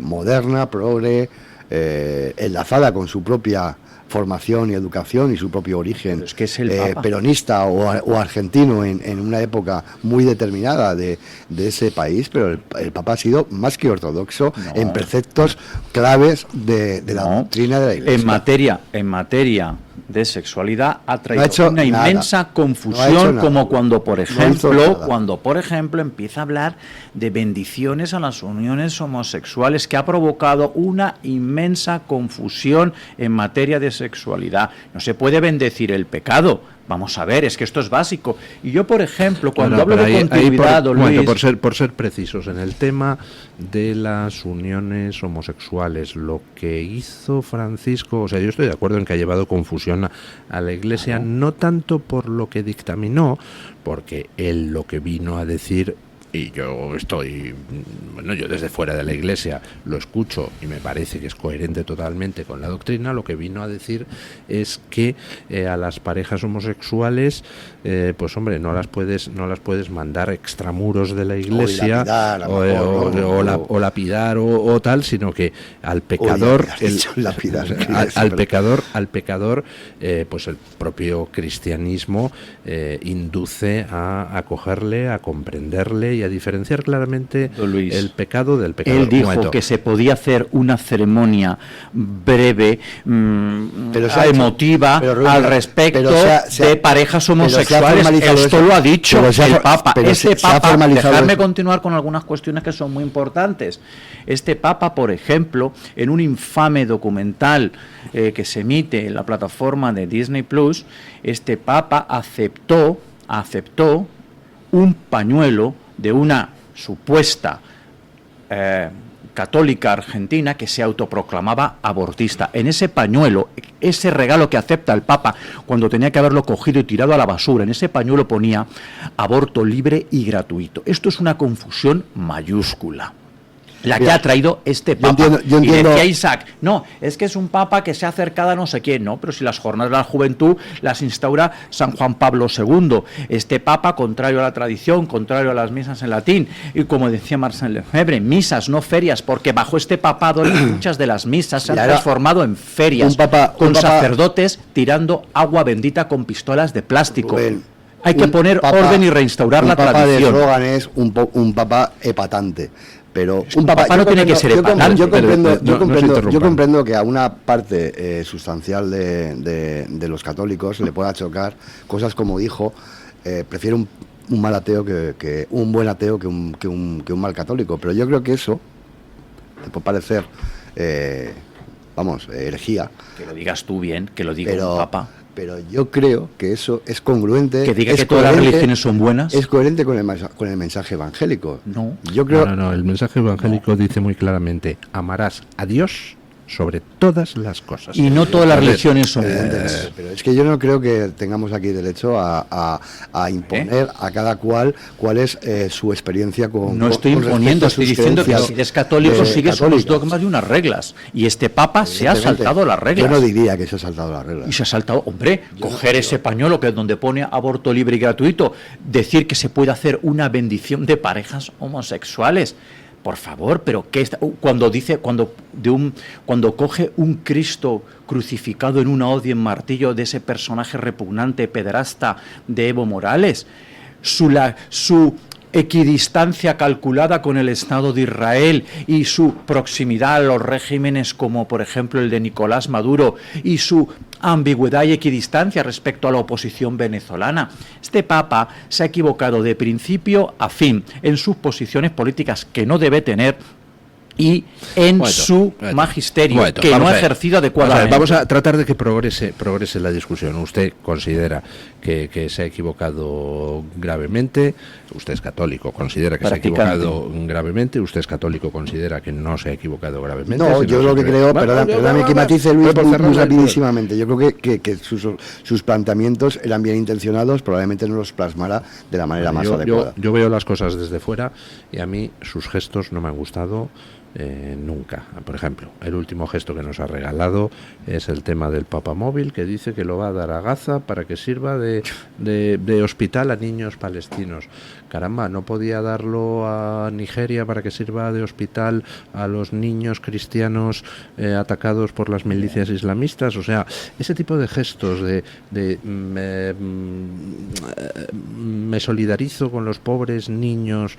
moderna, progre, enlazada con su propia formación y educación y su propio origen, es que es el Papa. Peronista o argentino en una época muy determinada de ese país, pero el Papa ha sido más que ortodoxo en preceptos claves de la doctrina de la Iglesia. En materia de sexualidad ha traído una inmensa confusión, como cuando por ejemplo empieza a hablar de bendiciones a las uniones homosexuales, que ha provocado una inmensa confusión en materia de sexualidad. No se puede bendecir el pecado. Vamos a ver, es que esto es básico. Y yo, por ejemplo, cuando hablo de continuidad, Luis... por ser precisos, en el tema de las uniones homosexuales, lo que hizo Francisco, o sea, yo estoy de acuerdo en que ha llevado confusión a la Iglesia, no tanto por lo que dictaminó, porque él lo que vino a decir... Y yo yo desde fuera de la Iglesia lo escucho y me parece que es coherente totalmente con la doctrina. Lo que vino a decir es que a las parejas homosexuales, pues hombre, no las puedes mandar extramuros de la Iglesia o lapidar o tal, sino que al pecador, al pecador, pues el propio cristianismo induce a acogerle, a comprenderle y a diferenciar claramente el pecado del pecador. Él dijo que se podía hacer una ceremonia breve, emotiva, al respecto de parejas homosexuales. Esto lo ha dicho el Papa. Dejarme continuar con algunas cuestiones que son muy importantes. Este Papa, por ejemplo, en un infame documental que se emite en la plataforma de Disney Plus, este Papa aceptó un pañuelo de una supuesta católica argentina que se autoproclamaba abortista. En ese pañuelo, ese regalo que acepta el Papa cuando tenía que haberlo cogido y tirado a la basura, en ese pañuelo ponía aborto libre y gratuito. Esto es una confusión mayúscula, la que ha traído este Papa. Yo entiendo. Y decía Isaac, no, es que es un Papa que se ha acercado a no sé quién. No, pero si las jornadas de la juventud las instaura San Juan Pablo II. Este Papa, contrario a la tradición, contrario a las misas en latín, y como decía Marcel Lefebvre, misas, no ferias, porque bajo este papado muchas de las misas se han transformado en ferias, con sacerdotes tirando agua bendita con pistolas de plástico. Hay que poner orden y reinstaurar la tradición. Un Papa de eslogan es un Papa epatante. Pero un Papa no tiene que ser epatante. Yo comprendo que a una parte sustancial de los católicos le pueda chocar cosas como dijo, prefiero un mal ateo que un buen ateo que un mal católico. Pero yo creo que eso te puede parecer, herejía. Que lo digas tú bien, que lo diga un Papa. pero yo creo que eso es congruente. Que diga que todas las religiones son buenas. Es coherente con el mensaje evangélico. No. Yo creo. No, el mensaje evangélico dice muy claramente: amarás a Dios sobre todas las cosas. Y no todas las religiones son buenas. Pero es que yo no creo que tengamos aquí derecho a imponer a cada cual es su experiencia con. No estoy imponiendo, estoy diciendo que si eres católico sigues unos dogmas y unas reglas. Y este Papa se ha saltado las reglas. Yo no diría que se ha saltado las reglas. Y se ha saltado, hombre, coger ese pañuelo que es donde pone aborto libre y gratuito, decir que se puede hacer una bendición de parejas homosexuales. Por favor, pero ¿qué está? Cuando coge un Cristo crucificado en una hoz y en martillo de ese personaje repugnante, pederasta de Evo Morales, su equidistancia calculada con el Estado de Israel y su proximidad a los regímenes como por ejemplo el de Nicolás Maduro y su ambigüedad y equidistancia respecto a la oposición venezolana. Este Papa se ha equivocado de principio a fin en sus posiciones políticas que no debe tener y en su magisterio, que no ha ejercido adecuadamente. Vamos a tratar de que progrese la discusión. Usted considera que se ha equivocado gravemente, usted es católico, considera que se ha equivocado gravemente, usted es católico, considera que no se ha equivocado gravemente. No, yo lo que creo, perdóname que matice, Luis, muy rapidísimamente, yo creo que sus planteamientos eran bien intencionados, probablemente no los plasmara de la manera más adecuada. Yo veo las cosas desde fuera y a mí sus gestos no me han gustado. Nunca. Por ejemplo, el último gesto que nos ha regalado es el tema del papamóvil, que dice que lo va a dar a Gaza para que sirva de hospital a niños palestinos. Caramba, ¿no podía darlo a Nigeria para que sirva de hospital a los niños cristianos atacados por las milicias islamistas? O sea, ese tipo de gestos me solidarizo con los pobres niños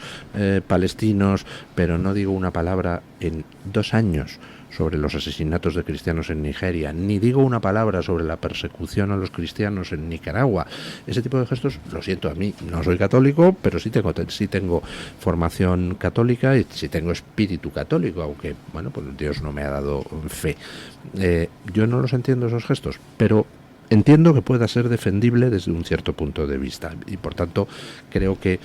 palestinos, pero no digo una palabra en 2 años sobre los asesinatos de cristianos en Nigeria, ni digo una palabra sobre la persecución a los cristianos en Nicaragua. Ese tipo de gestos, lo siento, a mí no soy católico, pero sí tengo formación católica y sí tengo espíritu católico, aunque, bueno, pues Dios no me ha dado fe. Yo no los entiendo esos gestos, pero entiendo que pueda ser defendible desde un cierto punto de vista y, por tanto, creo que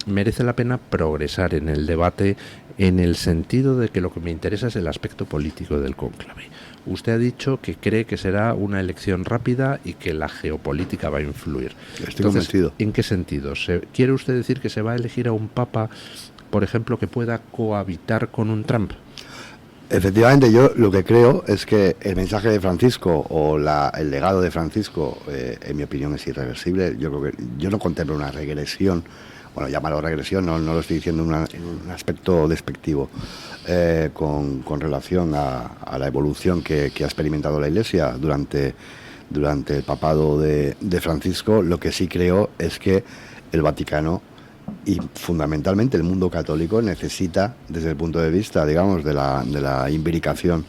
merece la pena progresar en el debate en el sentido de que lo que me interesa es el aspecto político del cónclave. Usted ha dicho que cree que será una elección rápida y que la geopolítica va a influir. Estoy convencido. ¿En qué sentido? ¿Quiere usted decir que se va a elegir a un papa, por ejemplo, que pueda cohabitar con un Trump? Efectivamente, yo lo que creo es que el mensaje de Francisco o el legado de Francisco, en mi opinión, es irreversible. Yo creo que yo no contemplo una regresión. Bueno, llamarlo regresión, no lo estoy diciendo en un aspecto despectivo, con relación a la evolución que ha experimentado la Iglesia durante el papado de Francisco. Lo que sí creo es que el Vaticano y fundamentalmente el mundo católico necesita, desde el punto de vista, digamos, de la imbricación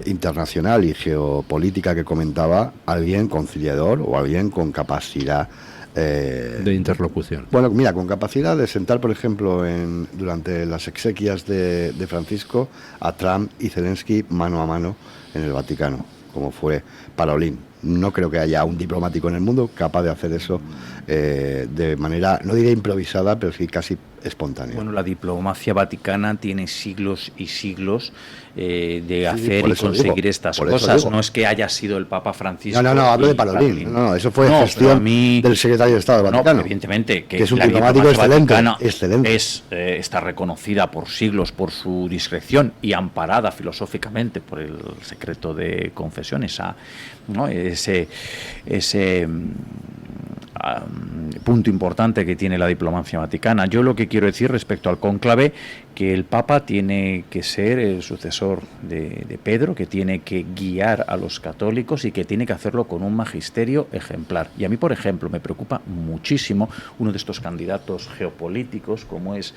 internacional y geopolítica que comentaba, alguien conciliador o alguien con capacidad de interlocución. Bueno, mira, con capacidad de sentar, por ejemplo, durante las exequias de Francisco a Trump y Zelensky mano a mano en el Vaticano, como fue Parolin. No creo que haya un diplomático en el mundo capaz de hacer eso de manera, no diré improvisada, pero sí casi espontánea. Bueno, la diplomacia vaticana tiene siglos y siglos de hacer y conseguir estas cosas. No es que haya sido el Papa Francisco. No, hablo de Parolin. No, eso fue gestión del secretario de Estado del Vaticano. No, evidentemente, que es un la diplomático excelente. Está reconocida por siglos por su discreción y amparada filosóficamente por el secreto de confesión, ese punto importante que tiene la diplomacia vaticana. Yo lo que quiero decir respecto al cónclave, que el Papa tiene que ser el sucesor de Pedro, que tiene que guiar a los católicos y que tiene que hacerlo con un magisterio ejemplar. Y a mí, por ejemplo, me preocupa muchísimo uno de estos candidatos geopolíticos, como es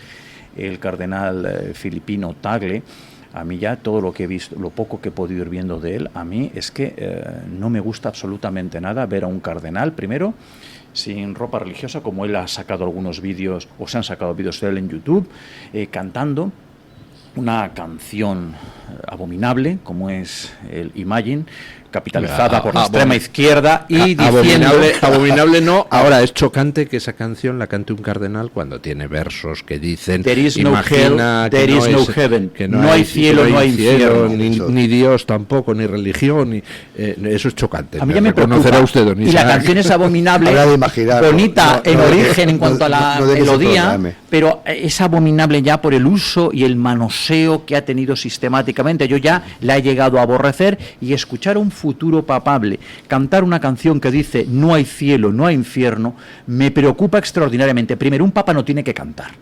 el cardenal filipino Tagle. A mí ya todo lo que he visto, lo poco que he podido ir viendo de él, a mí es que no me gusta absolutamente nada ver a un cardenal, primero, sin ropa religiosa, como él ha sacado algunos vídeos, o se han sacado vídeos de él en YouTube, cantando una canción abominable, como es el Imagine, capitalizada por la extrema izquierda y abominable no. Ahora es chocante que esa canción la cante un cardenal cuando tiene versos que dicen there is no hell, there is no heaven, que no hay cielo, no hay infierno, ni Dios tampoco, ni religión, ni, eso es chocante. A mí ya me preocupa. Usted, y la canción es abominable, bonita en origen en cuanto a la melodía, pero es abominable ya por el uso y el manoseo que ha tenido sistemáticamente. Yo ya la he llegado a aborrecer, y escuchar a un futuro papable cantar una canción que dice no hay cielo, no hay infierno, me preocupa extraordinariamente. Primero, un papa no tiene que cantar.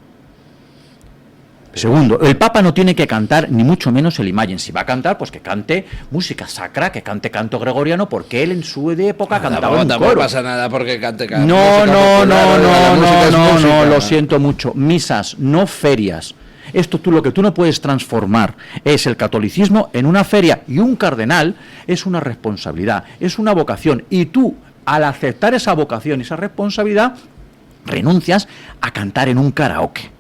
Segundo, el Papa no tiene que cantar, ni mucho menos el Imagen. Si va a cantar, pues que cante música sacra, que cante canto gregoriano, porque él en su época cantaba en coro. No pasa nada porque cante canto. No, lo siento mucho. Misas, no ferias. Lo que tú no puedes transformar es el catolicismo en una feria, y un cardenal es una responsabilidad, es una vocación, y tú, al aceptar esa vocación y esa responsabilidad, renuncias a cantar en un karaoke.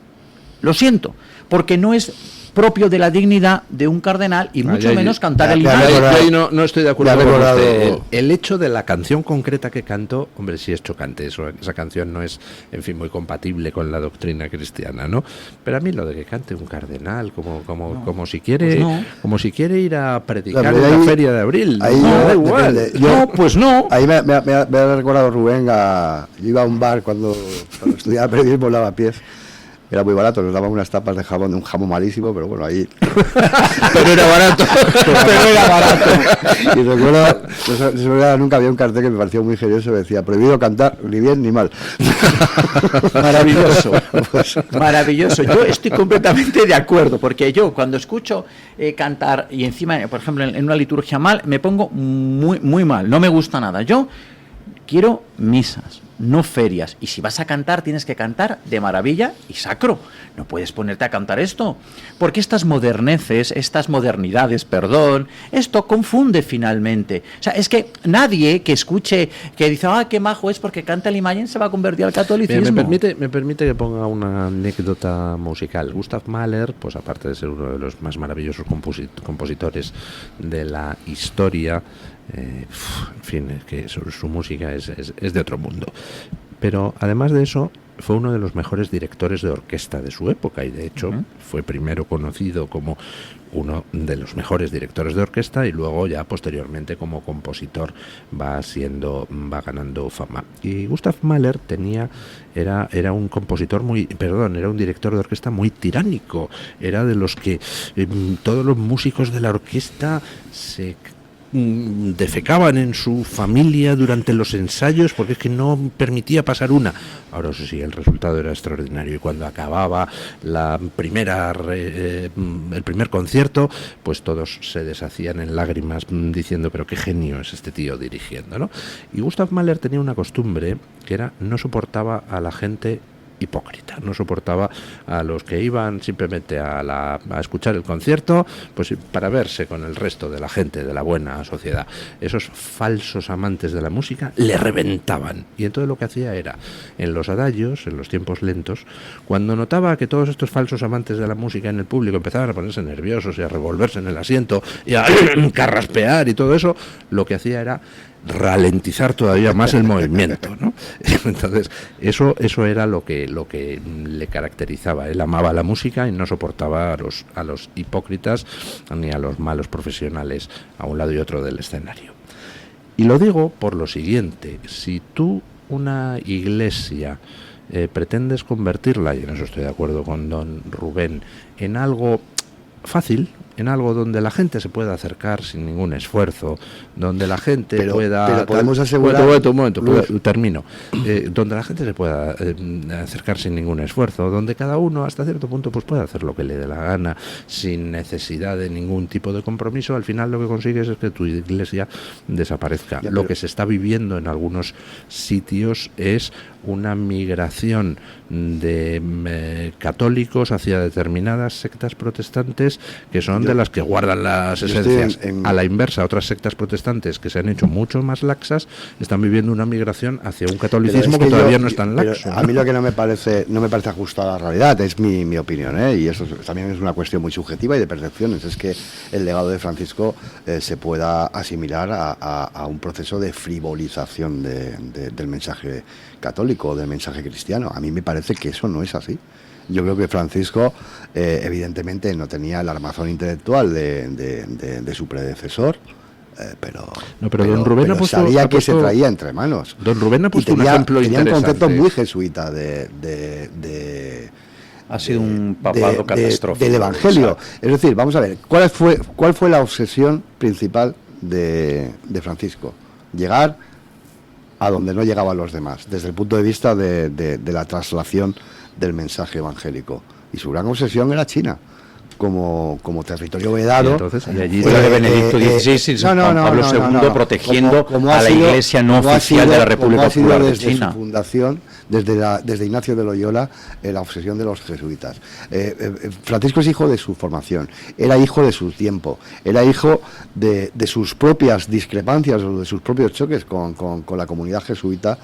Lo siento, porque no es propio de la dignidad de un cardenal, y mucho menos cantar el himno. No estoy de acuerdo con usted. El hecho de la canción concreta que cantó, hombre, sí es chocante. Esa canción no es, en fin, muy compatible con la doctrina cristiana, ¿no? Pero a mí lo de que cante un cardenal, como si quiere, como si quiere ir a predicar en la feria de abril, da igual. Ahí me ha recordado Rubén yo iba a un bar cuando estudiaba periodismo en Lavapiés. Era muy barato, nos daban unas tapas de jamón, de un jamón malísimo, pero bueno, ahí... pero era barato. Y recuerdo, nunca había un cartel que me pareció muy ingenioso, que decía, prohibido cantar ni bien ni mal. Maravilloso, maravilloso. Yo estoy completamente de acuerdo, porque yo cuando escucho cantar, y encima, por ejemplo, en una liturgia mal, me pongo muy, muy mal, no me gusta nada. Yo quiero misas, no ferias, y si vas a cantar tienes que cantar de maravilla y sacro. No puedes ponerte a cantar esto, porque estas moderneces, estas modernidades, esto confunde finalmente. O sea, es que nadie que escuche, que dice, qué majo es porque canta el Imagen, se va a convertir al catolicismo. Me permite que ponga una anécdota musical. Gustav Mahler, pues aparte de ser uno de los más maravillosos compositores de la historia, en fin, es que su música es de otro mundo. Pero además de eso, fue uno de los mejores directores de orquesta de su época, y de hecho fue primero conocido como uno de los mejores directores de orquesta, y luego ya posteriormente como compositor va ganando fama. Y Gustav Mahler era un compositor era un director de orquesta muy tiránico. Era de los que todos los músicos de la orquesta se defecaban en su familia durante los ensayos, porque es que no permitía pasar una. Ahora eso sí, el resultado era extraordinario, y cuando acababa el primer concierto, pues todos se deshacían en lágrimas diciendo, pero qué genio es este tío dirigiendo, ¿no? Y Gustav Mahler tenía una costumbre que era, no soportaba a la gente hipócrita, no soportaba a los que iban simplemente a escuchar el concierto, pues para verse con el resto de la gente de la buena sociedad. Esos falsos amantes de la música le reventaban, y entonces lo que hacía era, en los adagios, en los tiempos lentos, cuando notaba que todos estos falsos amantes de la música en el público empezaban a ponerse nerviosos y a revolverse en el asiento y a carraspear y todo eso, lo que hacía era ralentizar todavía más el movimiento, ¿no? Entonces eso era lo que le caracterizaba. Él amaba la música y no soportaba a los hipócritas ni a los malos profesionales a un lado y otro del escenario. Y lo digo por lo siguiente: si tú, una iglesia, pretendes convertirla, y en eso estoy de acuerdo con don Rubén, en algo fácil, en algo donde la gente se pueda acercar sin ningún esfuerzo, donde la gente pueda... Pero podemos asegurar... Un momento, termino. Donde la gente se pueda acercar sin ningún esfuerzo, donde cada uno hasta cierto punto pues pueda hacer lo que le dé la gana, sin necesidad de ningún tipo de compromiso, al final lo que consigues es que tu iglesia desaparezca. Lo que se está viviendo en algunos sitios es una migración de católicos hacia determinadas sectas protestantes que son de las que guardan las esencias. A la inversa, otras sectas protestantes que se han hecho mucho más laxas están viviendo una migración hacia un catolicismo que todavía no es tan laxo. A mí lo que no me parece ajustado a la realidad, es mi opinión, y eso también es una cuestión muy subjetiva y de percepciones, es que el legado de Francisco se pueda asimilar a un proceso de frivolización del mensaje católico, del mensaje cristiano. A mí me parece que eso no es así. Yo creo que Francisco, evidentemente, no tenía el armazón intelectual de su predecesor, pero don Rubén sabía que se traía entre manos. Don Rubén ha puesto un ejemplo interesante. Tenía un concepto muy jesuita ha sido un papado catastrófico del Evangelio. Es decir, vamos a ver, ¿cuál fue la obsesión principal de Francisco? Llegar a donde no llegaban los demás, desde el punto de vista de la traslación del mensaje evangélico. Y su gran obsesión era China, como territorio vedado. Y allí de Benedicto XVI y Juan Pablo II protegiendo a la Iglesia no oficial de la República Popular de China. Desde su fundación, desde Ignacio de Loyola, la obsesión de los jesuitas. Francisco es hijo de su formación, era hijo de su tiempo, era hijo de sus propias discrepancias o de sus propios choques con la comunidad jesuita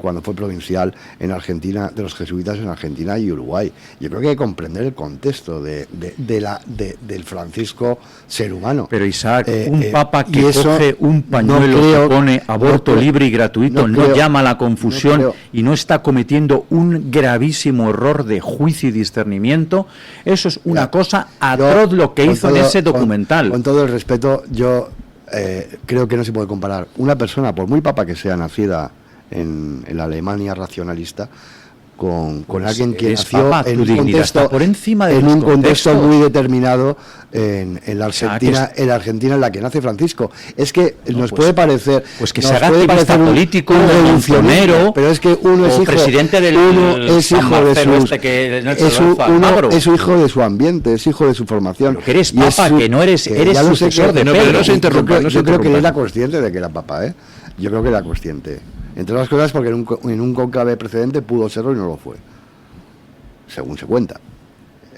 cuando fue provincial en Argentina, de los jesuitas en Argentina y Uruguay. Yo creo que hay que comprender el contexto del Francisco ser humano. Pero Isaac, un papa que coge un pañuelo, que pone aborto libre y gratuito, no llama a la confusión y no está cometiendo un gravísimo error de juicio y discernimiento, eso es una cosa atroz lo que hizo en ese documental. Con todo el respeto, yo creo que no se puede comparar una persona, por muy papa que sea, nacida en la Alemania racionalista, con alguien que nació en un contexto muy determinado en la Argentina en la que nace Francisco. Es que nos puede parecer, pues que se haga activista político, revolucionario, pero es que uno es hijo, presidente del es hijo de su ambiente, es hijo de su formación. Pero que eres papa, que no eres sucesor de Pedro. Yo creo que él era consciente de que era papa, Yo creo que era consciente. Entre otras cosas porque en un cónclave precedente pudo serlo y no lo fue, según se cuenta.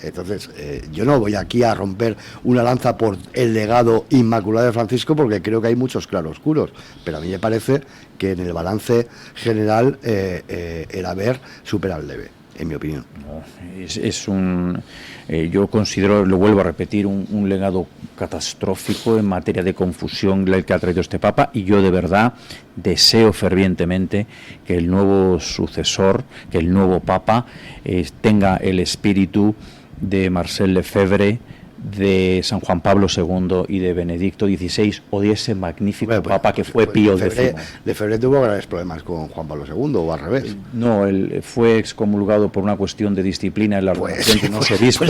Entonces, yo no voy aquí a romper una lanza por el legado inmaculado de Francisco, porque creo que hay muchos claroscuros, pero a mí me parece que en el balance general el haber supera el debe, en mi opinión. Yo considero, lo vuelvo a repetir, un legado catastrófico en materia de confusión el que ha traído este Papa, y yo de verdad deseo fervientemente que el nuevo sucesor, que el nuevo Papa tenga el espíritu de Marcel Lefebvre, de San Juan Pablo II y de Benedicto XVI, o de ese magnífico Papa que fue Pío X. Lefebvre tuvo graves problemas con Juan Pablo II, o al revés. No, él fue excomulgado por una cuestión de disciplina en la ordenación de unos obispos,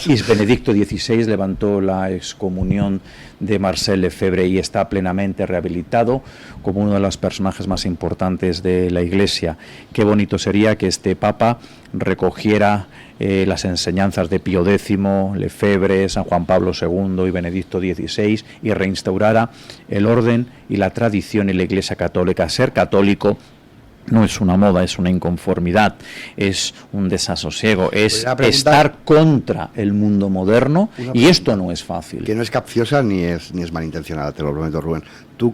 y Benedicto XVI levantó la excomunión de Marcel Lefebvre y está plenamente rehabilitado como uno de los personajes más importantes de la Iglesia. Qué bonito sería que este Papa recogiera las enseñanzas de Pío X, Lefebvre, San Juan Pablo II y Benedicto XVI y reinstaurara el orden y la tradición en la Iglesia Católica. Ser católico no es una moda, es una inconformidad, es un desasosiego, es estar contra el mundo moderno, y esto no es fácil. Que no es capciosa ni es malintencionada, te lo prometo, Rubén. ¿Tú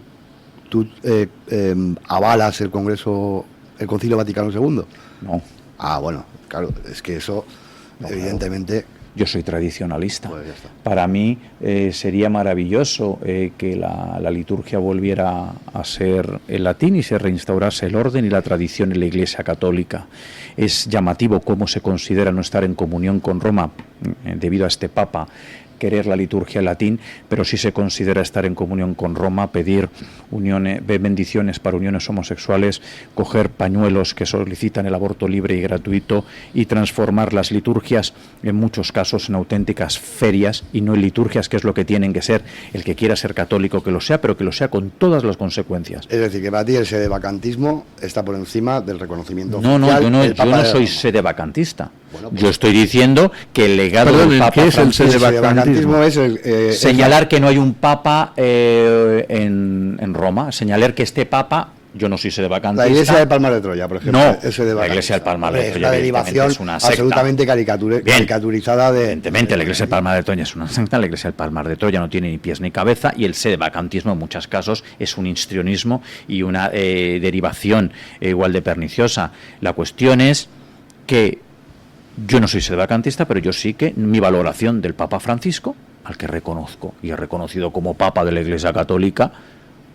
avalas el Concilio Vaticano II? No. Ah, bueno, claro, es que eso, evidentemente... Yo soy tradicionalista. Pues para mí sería maravilloso que la liturgia volviera a ser en latín y se reinstaurase el orden y la tradición en la Iglesia Católica. Es llamativo cómo se considera no estar en comunión con Roma debido a este Papa, querer la liturgia en latín, pero sí se considera estar en comunión con Roma, pedir bendiciones para uniones homosexuales, coger pañuelos que solicitan el aborto libre y gratuito y transformar las liturgias en muchos casos en auténticas ferias y no en liturgias, que es lo que tienen que ser. El que quiera ser católico que lo sea, pero que lo sea con todas las consecuencias. Es decir, que para ti el sedevacantismo está por encima del reconocimiento oficial. No, yo no soy sedevacantista. Bueno, pues, yo estoy diciendo que el legado del Papa Francisco es señalar que no hay un Papa en Roma, señalar que este Papa Yo no soy sedevacantista. La iglesia de Palmar de Troya, por ejemplo. No, la iglesia de Palmar de Troya es la derivación es una secta. absolutamente caricaturizada de... Evidentemente, la iglesia de Palmar de Troya es una secta, la iglesia de Palmar de Troya no tiene ni pies ni cabeza, y el sedevacantismo en muchos casos es un histrionismo y una derivación igual de perniciosa. La cuestión es que yo no soy sedevacantista, pero yo sí que mi valoración del Papa Francisco, al que reconozco y he reconocido como Papa de la Iglesia Católica,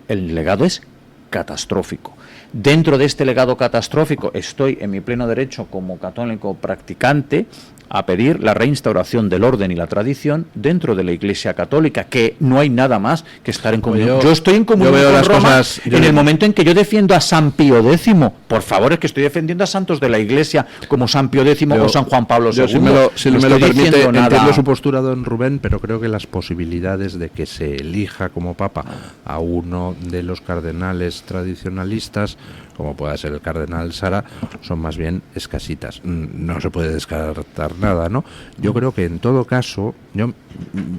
el legado es catastrófico. Dentro de este legado catastrófico estoy en mi pleno derecho como católico practicante a pedir la reinstauración del orden y la tradición dentro de la Iglesia Católica, que no hay nada más que estar en comunión. Yo estoy en comunión con Roma en el momento en que yo defiendo a San Pío X. Por favor, es que estoy defendiendo a santos de la Iglesia como San Pío X o San Juan Pablo II. Si me lo permite, entiendo su postura, don Rubén, pero creo que las posibilidades de que se elija como Papa a uno de los cardenales tradicionalistas, como pueda ser el cardenal Sara, son más bien escasitas. No se puede descartar nada, ¿no? Yo creo que en todo caso, yo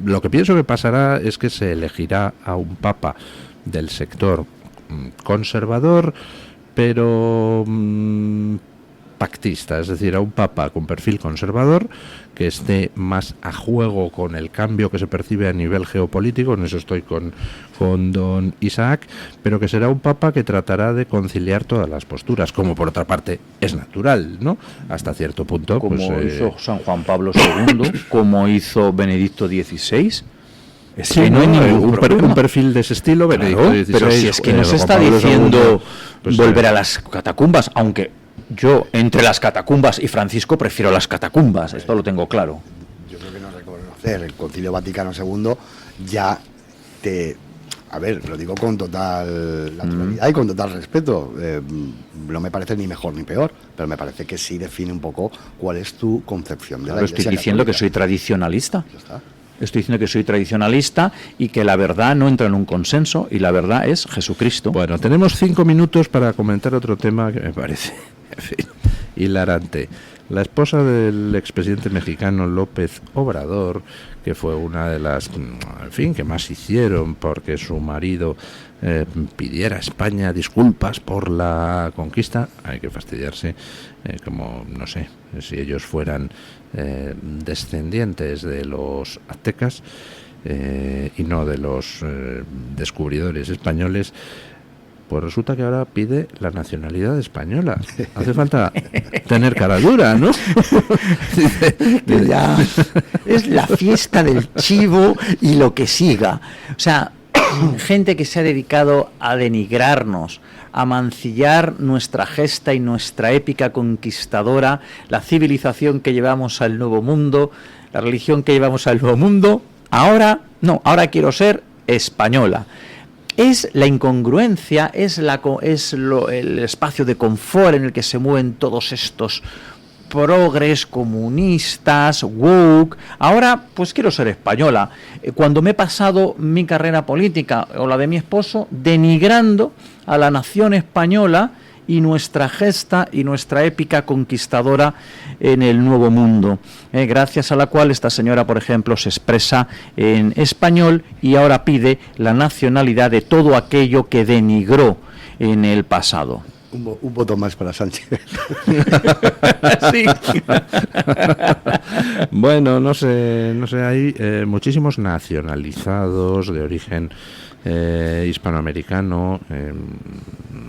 lo que pienso que pasará es que se elegirá a un papa del sector conservador, pero pactista, es decir, a un papa con perfil conservador que esté más a juego con el cambio que se percibe a nivel geopolítico, en eso estoy con don Isaac, pero que será un papa que tratará de conciliar todas las posturas, como por otra parte es natural, ¿no? Hasta cierto punto. Como hizo San Juan Pablo II, como hizo Benedicto XVI. Es sí, que no hay ningún un perfil de ese estilo, Benedicto XVI, pero si es que no se está diciendo volver a las catacumbas, aunque yo entre las catacumbas y Francisco prefiero las catacumbas, esto lo tengo claro. Yo creo que no reconocer el Concilio Vaticano II ya te... A ver, lo digo con total naturalidad y con total respeto. No me parece ni mejor ni peor, pero me parece que sí define un poco cuál es tu concepción de la Iglesia Estoy diciendo católica. Que soy tradicionalista. Ya está. Estoy diciendo que soy tradicionalista y que la verdad no entra en un consenso y la verdad es Jesucristo. Bueno, tenemos 5 minutos para comentar otro tema que me parece, en fin, hilarante. La esposa del expresidente mexicano López Obrador, que fue una de las, en fin, que más hicieron porque su marido pidiera a España disculpas por la conquista, hay que fastidiarse, como, no sé, si ellos fueran descendientes de los aztecas y no de los descubridores españoles. Pues resulta que ahora pide la nacionalidad española. Hace falta tener cara dura, ¿no? Ya es la fiesta del chivo y lo que siga. O sea, gente que se ha dedicado a denigrarnos, a mancillar nuestra gesta y nuestra épica conquistadora, la civilización que llevamos al Nuevo Mundo, la religión que llevamos al Nuevo Mundo. Ahora quiero ser española. Es la incongruencia, el espacio de confort en el que se mueven todos estos progres, comunistas, woke. Ahora, pues quiero ser española. Cuando me he pasado mi carrera política o la de mi esposo denigrando a la nación española y nuestra gesta y nuestra épica conquistadora en el Nuevo Mundo, gracias a la cual esta señora, por ejemplo, se expresa en español y ahora pide la nacionalidad de todo aquello que denigró en el pasado. Un voto más para Sánchez. Sí. Bueno, no sé, hay muchísimos nacionalizados de origen hispanoamericano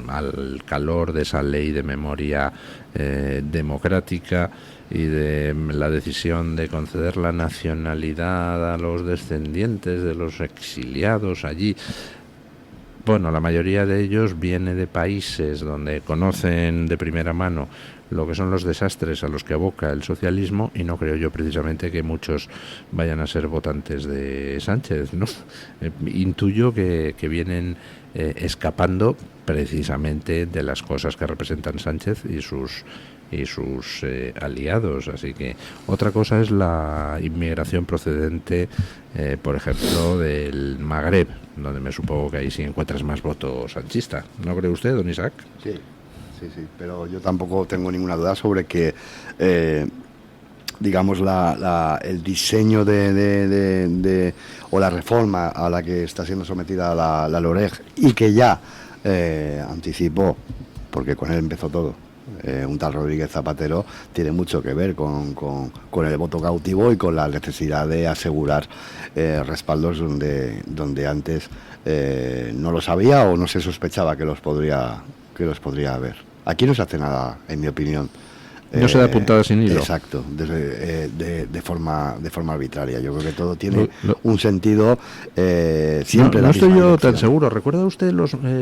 al calor de esa ley de memoria democrática y de la decisión de conceder la nacionalidad a los descendientes de los exiliados allí. Bueno, la mayoría de ellos viene de países donde conocen de primera mano lo que son los desastres a los que aboca el socialismo, y no creo yo precisamente que muchos vayan a ser votantes de Sánchez, ¿no? Intuyo que vienen escapando precisamente de las cosas que representan Sánchez y sus aliados. Así que otra cosa es la inmigración procedente, por ejemplo, del Magreb, donde me supongo que ahí sí encuentras más voto sanchista. ¿No cree usted, don Isaac? Sí, pero yo tampoco tengo ninguna duda sobre que digamos el diseño o la reforma a la que está siendo sometida la LOREG, y que ya anticipó, porque con él empezó todo, un tal Rodríguez Zapatero, tiene mucho que ver con el voto cautivo y con la necesidad de asegurar respaldos donde antes no los había o no se sospechaba que los podría haber. Aquí no se hace nada, en mi opinión. No se da puntada sin hilo. Exacto, de forma arbitraria. Yo creo que todo tiene un sentido siempre. No estoy yo tan seguro. ¿Recuerda usted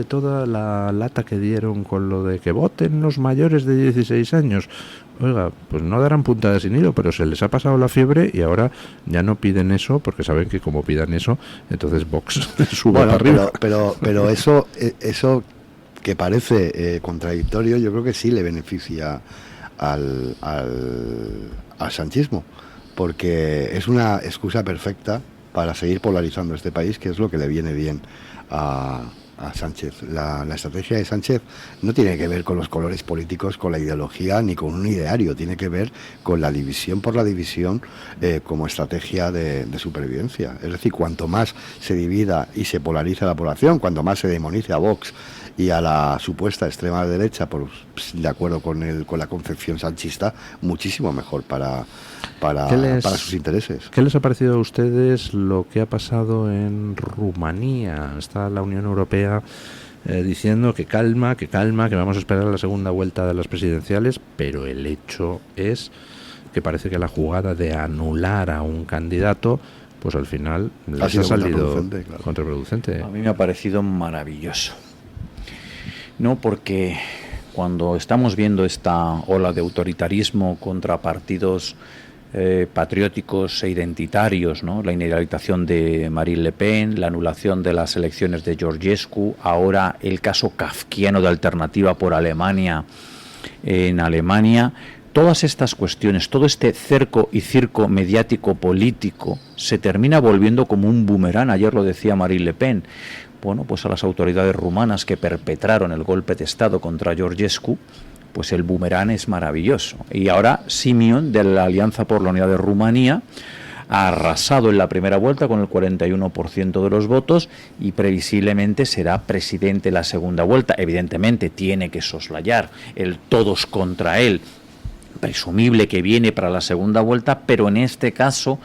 toda la lata que dieron con lo de que voten los mayores de 16 años? Oiga, pues no darán puntada sin hilo, pero se les ha pasado la fiebre y ahora ya no piden eso, porque saben que como pidan eso, entonces Vox sube para arriba. Pero eso que parece contradictorio, yo creo que sí le beneficia al sanchismo, porque es una excusa perfecta para seguir polarizando este país, que es lo que le viene bien a Sánchez. La estrategia de Sánchez no tiene que ver con los colores políticos, con la ideología, ni con un ideario, tiene que ver con la división por la división como estrategia de supervivencia. Es decir, cuanto más se divida y se polariza la población, cuanto más se demonice a Vox y a la supuesta extrema derecha, de acuerdo con la concepción sanchista, muchísimo mejor para sus intereses. ¿Qué les ha parecido a ustedes lo que ha pasado en Rumanía? Está la Unión Europea diciendo que calma, que vamos a esperar a la segunda vuelta de las presidenciales, pero el hecho es que parece que la jugada de anular a un candidato, pues al final les ha salido contraproducente. A mí me ha parecido maravilloso. No, porque cuando estamos viendo esta ola de autoritarismo contra partidos patrióticos e identitarios, ¿no? La inhabilitación de Marine Le Pen, la anulación de las elecciones de Georgescu, ahora el caso kafkiano de Alternativa por Alemania en Alemania, todas estas cuestiones, todo este cerco y circo mediático político se termina volviendo como un boomerang. Ayer lo decía Marine Le Pen. Bueno, pues a las autoridades rumanas que perpetraron el golpe de Estado contra Georgescu, pues el boomerang es maravilloso. Y ahora Simion, de la Alianza por la Unidad de Rumanía, ha arrasado en la primera vuelta con el 41% de los votos y previsiblemente será presidente en la segunda vuelta. Evidentemente tiene que soslayar el todos contra él, presumible que viene para la segunda vuelta, pero en este caso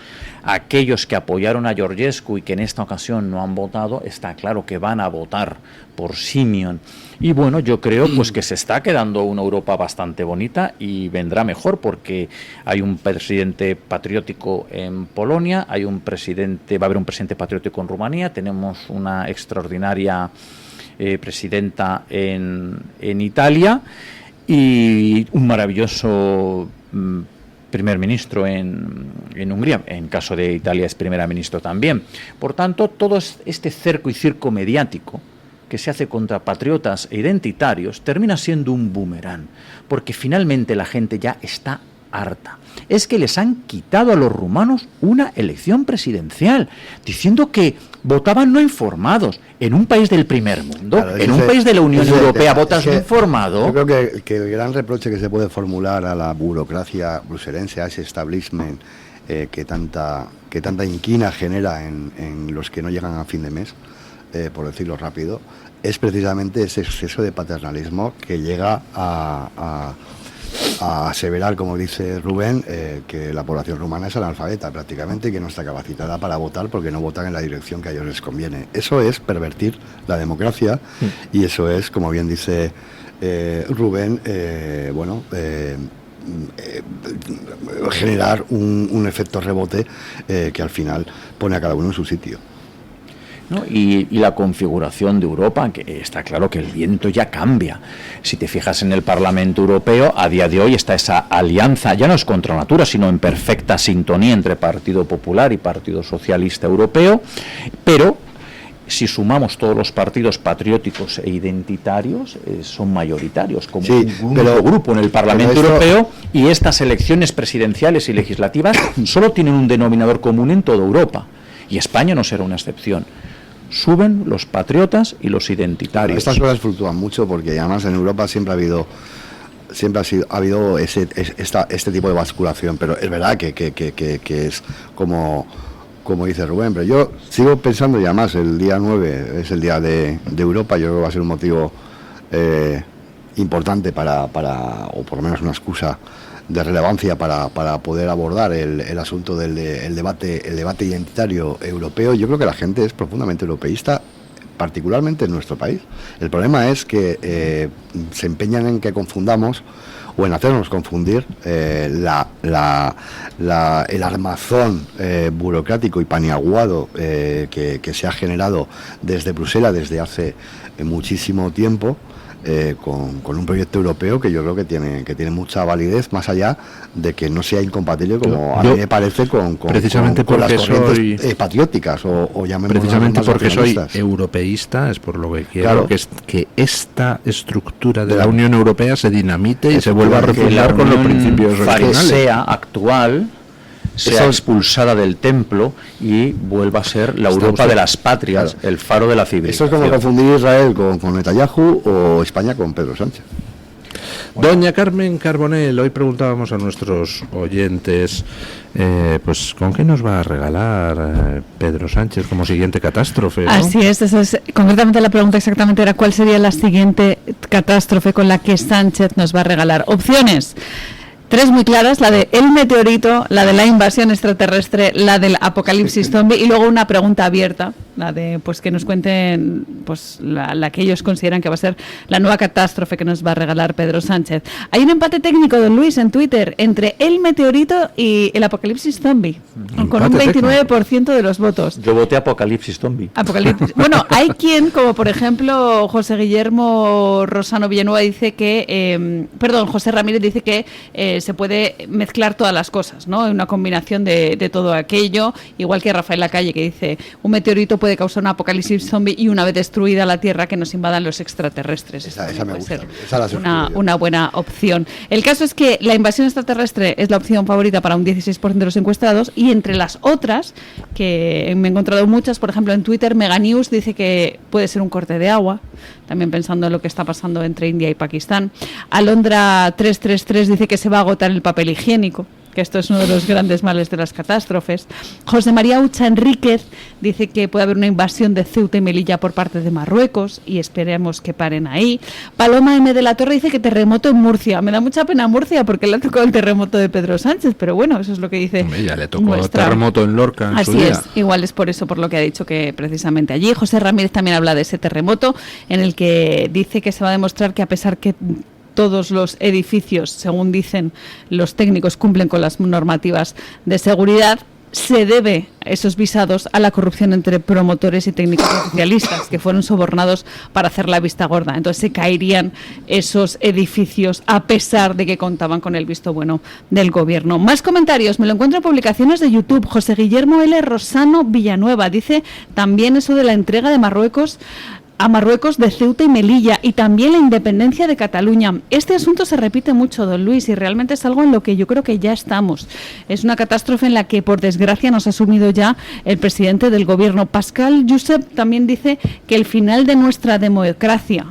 aquellos que apoyaron a Georgescu y que en esta ocasión no han votado, está claro que van a votar por Simion. Y bueno, yo creo pues que se está quedando una Europa bastante bonita y vendrá mejor, porque hay un presidente patriótico en Polonia, va a haber un presidente patriótico en Rumanía, tenemos una extraordinaria presidenta en Italia, y un maravilloso primer ministro en Hungría. En caso de Italia es primera ministro también. Por tanto, todo este cerco y circo mediático que se hace contra patriotas e identitarios termina siendo un boomerang, porque finalmente la gente ya está harta. Es que les han quitado a los rumanos una elección presidencial, diciendo que votaban no informados. En un país del primer mundo, claro, en un país de la Unión Europea, votas no informado. Yo creo que el gran reproche que se puede formular a la burocracia bruselense, a ese establishment que tanta inquina genera en los que no llegan a fin de mes, por decirlo rápido, es precisamente ese exceso de paternalismo que llega a aseverar, como dice Rubén, que la población rumana es analfabeta prácticamente y que no está capacitada para votar porque no votan en la dirección que a ellos les conviene. Eso es pervertir la democracia y eso es, como bien dice Rubén, generar un efecto rebote que al final pone a cada uno en su sitio. ¿No? Y la configuración de Europa, que está claro que el viento ya cambia. Si te fijas en el Parlamento Europeo, a día de hoy está esa alianza, ya no es contra natura, sino en perfecta sintonía entre Partido Popular y Partido Socialista Europeo, pero si sumamos todos los partidos patrióticos e identitarios, son mayoritarios, como un grupo en el Parlamento Europeo, y estas elecciones presidenciales y legislativas solo tienen un denominador común en toda Europa, y España no será una excepción. Suben los patriotas y los identitarios. Estas cosas fluctúan mucho porque además en Europa siempre ha habido este tipo de basculación, pero es verdad que es como como dice Rubén, pero yo sigo pensando, y además el día 9 es el día de Europa, yo creo que va a ser un motivo importante para, o por lo menos una excusa de relevancia para poder abordar el asunto del debate identitario europeo. Yo creo que la gente es profundamente europeísta, particularmente en nuestro país. El problema es que se empeñan en que confundamos o en hacernos confundir el armazón burocrático y paniaguado que se ha generado desde Bruselas desde hace muchísimo tiempo, con un proyecto europeo que yo creo que tiene mucha validez, más allá de que no sea incompatible, como a mí me parece, con las corrientes patrióticas o llamémoslo precisamente porque soy nacionalistas. europeísta, es por lo que quiero, Claro. que esta estructura de la Unión Europea se dinamite y se vuelva a Que la refundar con los Unión principios originales. farisea actual sea expulsada del templo y vuelva a ser la Europa de las patrias, el faro de la Eso es civilización. como confundir Israel con Netanyahu o España con Pedro Sánchez. Doña Carmen Carbonell, hoy preguntábamos a nuestros oyentes, pues ¿con qué nos va a regalar Pedro Sánchez como siguiente catástrofe, ¿no? Así es, concretamente la pregunta exactamente era cuál sería la siguiente catástrofe con la que Sánchez nos va a regalar. Opciones: 3 muy claras, la de el meteorito, la de la invasión extraterrestre, la del apocalipsis zombie y luego una pregunta abierta, la de pues que nos cuenten pues la que ellos consideran que va a ser la nueva catástrofe que nos va a regalar Pedro Sánchez. Hay un empate técnico, don Luis, en Twitter entre el meteorito y el apocalipsis zombie, con un 29% de los votos. Yo voté Apocalipsis Zombie. Apocalipsis. Bueno, hay quien, como por ejemplo José Guillermo Rosano Villanueva, dice que, José Ramírez dice que se puede mezclar todas las cosas, ¿no? Una combinación de todo aquello, igual que Rafael Lacalle, que dice un meteorito puede causar un apocalipsis zombie y una vez destruida la Tierra que nos invadan los extraterrestres. Esa me puede gusta. ser Esa la suscribo yo. una buena opción. El caso es que la invasión extraterrestre es la opción favorita para un 16% de los encuestados y entre las otras, que me he encontrado muchas, por ejemplo en Twitter, Mega News dice que puede ser un corte de agua, también pensando en lo que está pasando entre India y Pakistán. Alondra 333 dice que se va a agotar el papel higiénico, que esto es uno de los grandes males de las catástrofes. José María Ucha Enríquez dice que puede haber una invasión de Ceuta y Melilla por parte de Marruecos y esperemos que paren ahí. Paloma M. de la Torre dice que terremoto en Murcia. Me da mucha pena Murcia porque le ha tocado el terremoto de Pedro Sánchez, pero bueno, eso es lo que dice. Ya le tocó terremoto en Lorca en su día. Así es, igual es por eso, por lo que ha dicho que precisamente allí. José Ramírez también habla de ese terremoto en el que dice que se va a demostrar que a pesar que todos los edificios, según dicen los técnicos, cumplen con las normativas de seguridad, se debe esos visados a la corrupción entre promotores y técnicos oficialistas que fueron sobornados para hacer la vista gorda. Entonces se caerían esos edificios a pesar de que contaban con el visto bueno del gobierno. Más comentarios, me lo encuentro en publicaciones de YouTube. José Guillermo L. Rosano Villanueva dice también eso de la entrega de Marruecos de Ceuta y Melilla y también la independencia de Cataluña. Este asunto se repite mucho, don Luis, y realmente es algo en lo que yo creo que ya estamos. Es una catástrofe en la que, por desgracia, nos ha asumido ya el presidente del gobierno. Pascal Josep también dice que el final de nuestra democracia,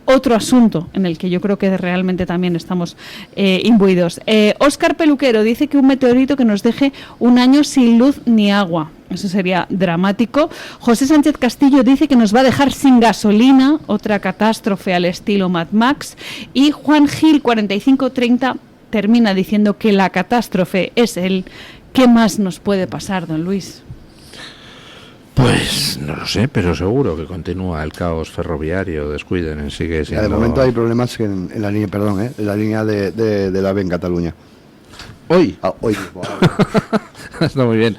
otro asunto en el que yo creo que realmente también estamos imbuidos. Óscar Peluquero dice que un meteorito que nos deje un año sin luz ni agua. Eso sería dramático. José Sánchez Castillo dice que nos va a dejar sin gasolina, otra catástrofe al estilo Mad Max. Y Juan Gil 4530 termina diciendo que la catástrofe es el ¿qué más nos puede pasar, don Luis? Pues no lo sé, pero seguro que continúa el caos ferroviario, descuiden, sigue siendo... De momento hay problemas en la línea, en la línea de la AVE en Cataluña. Hoy. Hoy. Está muy bien.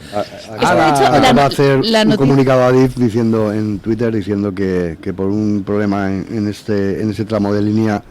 Acaba de hacer un comunicado a Adif diciendo en Twitter diciendo que por un problema en ese tramo de línea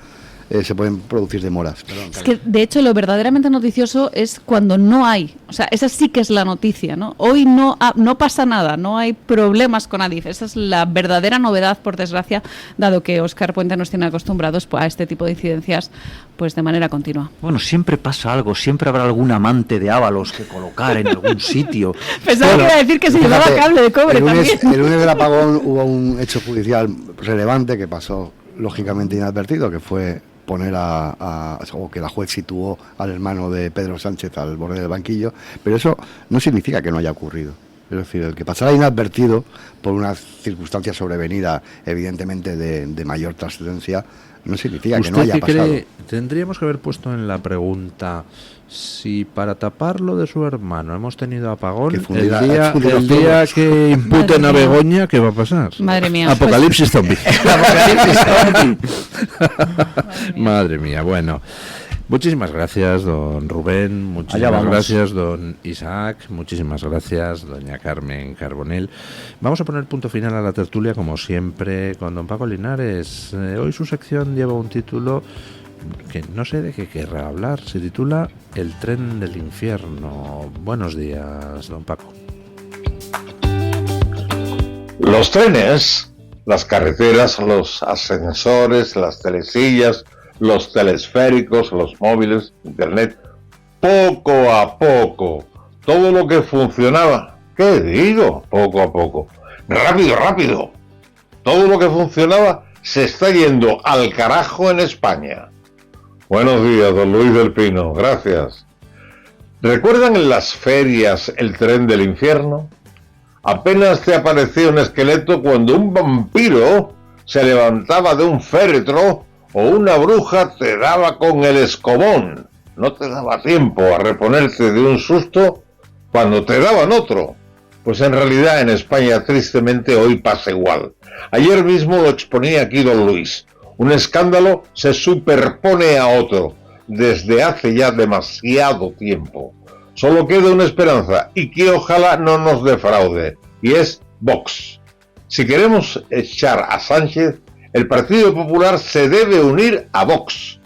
se pueden producir demoras. Es que, de hecho, lo verdaderamente noticioso es cuando no hay. O sea, esa sí que es la noticia, ¿no? Hoy no pasa nada, no hay problemas con Adif. Esa es la verdadera novedad, por desgracia, dado que Óscar Puente nos tiene acostumbrados a este tipo de incidencias pues de manera continua. Bueno, siempre pasa algo, siempre habrá algún amante de Ábalos que colocar en algún sitio. Pensaba que iba a decir que se llevaba cable de cobre también. El lunes del apagón hubo un hecho judicial relevante que pasó lógicamente inadvertido, que fue poner o que la juez situó al hermano de Pedro Sánchez al borde del banquillo, pero eso no significa que no haya ocurrido. Es decir, el que pasara inadvertido por una circunstancia sobrevenida, evidentemente de mayor trascendencia, no significa que no haya pasado. Tendríamos que haber puesto en la pregunta si para tapar lo de su hermano hemos tenido apagón, el día que imputen a Begoña, ¿qué va a pasar? Madre mía. Apocalipsis zombie. Madre mía, bueno. Muchísimas gracias, don Rubén, muchísimas gracias, don Isaac, muchísimas gracias, doña Carmen Carbonell. Vamos a poner punto final a la tertulia, como siempre, con don Paco Linares. Hoy su sección lleva un título que no sé de qué querrá hablar. Se titula El tren del infierno. Buenos días, don Paco. Los trenes, las carreteras, los ascensores, las telesillas, los telesféricos, los móviles, internet, poco a poco, todo lo que funcionaba, ¿qué digo? Poco a poco, rápido, todo lo que funcionaba se está yendo al carajo en España. Buenos días, don Luis del Pino, gracias. ¿Recuerdan en las ferias el tren del infierno? Apenas te aparecía un esqueleto cuando un vampiro se levantaba de un féretro o una bruja te daba con el escobón. No te daba tiempo a reponerte de un susto cuando te daban otro. Pues en realidad en España tristemente hoy pasa igual. Ayer mismo lo exponía aquí don Luis. Un escándalo se superpone a otro desde hace ya demasiado tiempo. Solo queda una esperanza y que ojalá no nos defraude, y es Vox. Si queremos echar a Sánchez, el Partido Popular se debe unir a Vox,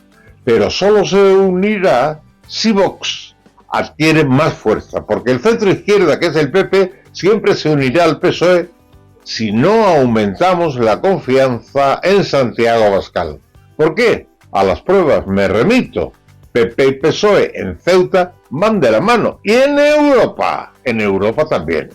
pero solo se unirá si Vox adquiere más fuerza, porque el centro izquierda, que es el PP, siempre se unirá al PSOE si no aumentamos la confianza en Santiago Abascal. ¿Por qué? A las pruebas me remito. PP y PSOE en Ceuta van de la mano, y en Europa también.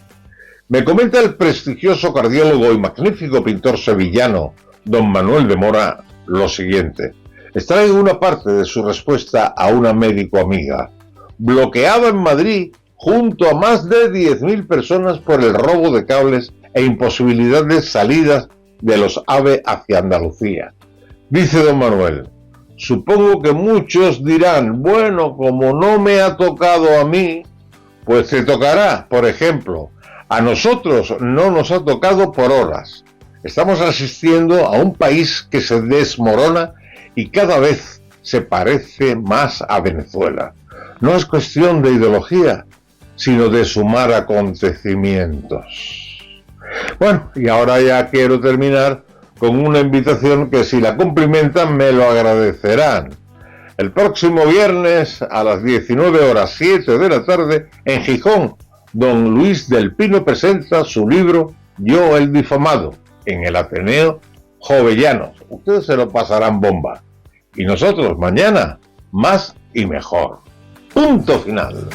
Me comenta el prestigioso cardiólogo y magnífico pintor sevillano don Manuel de Mora lo siguiente. Extraigo una parte de su respuesta a una médico amiga. Bloqueaba en Madrid junto a más de 10.000 personas por el robo de cables e imposibilidad de salidas de los AVE hacia Andalucía. Dice don Manuel, supongo que muchos dirán, bueno, como no me ha tocado a mí, pues te tocará, por ejemplo. A nosotros no nos ha tocado por horas. Estamos asistiendo a un país que se desmorona y cada vez se parece más a Venezuela. No es cuestión de ideología, sino de sumar acontecimientos. Bueno, y ahora ya quiero terminar con una invitación que si la cumplimentan me lo agradecerán. El próximo viernes a las 19:07 de la tarde en Gijón, don Luis del Pino presenta su libro Yo el difamado en el Ateneo Jovellanos. Ustedes se lo pasarán bomba. Y nosotros mañana, más y mejor. Punto final.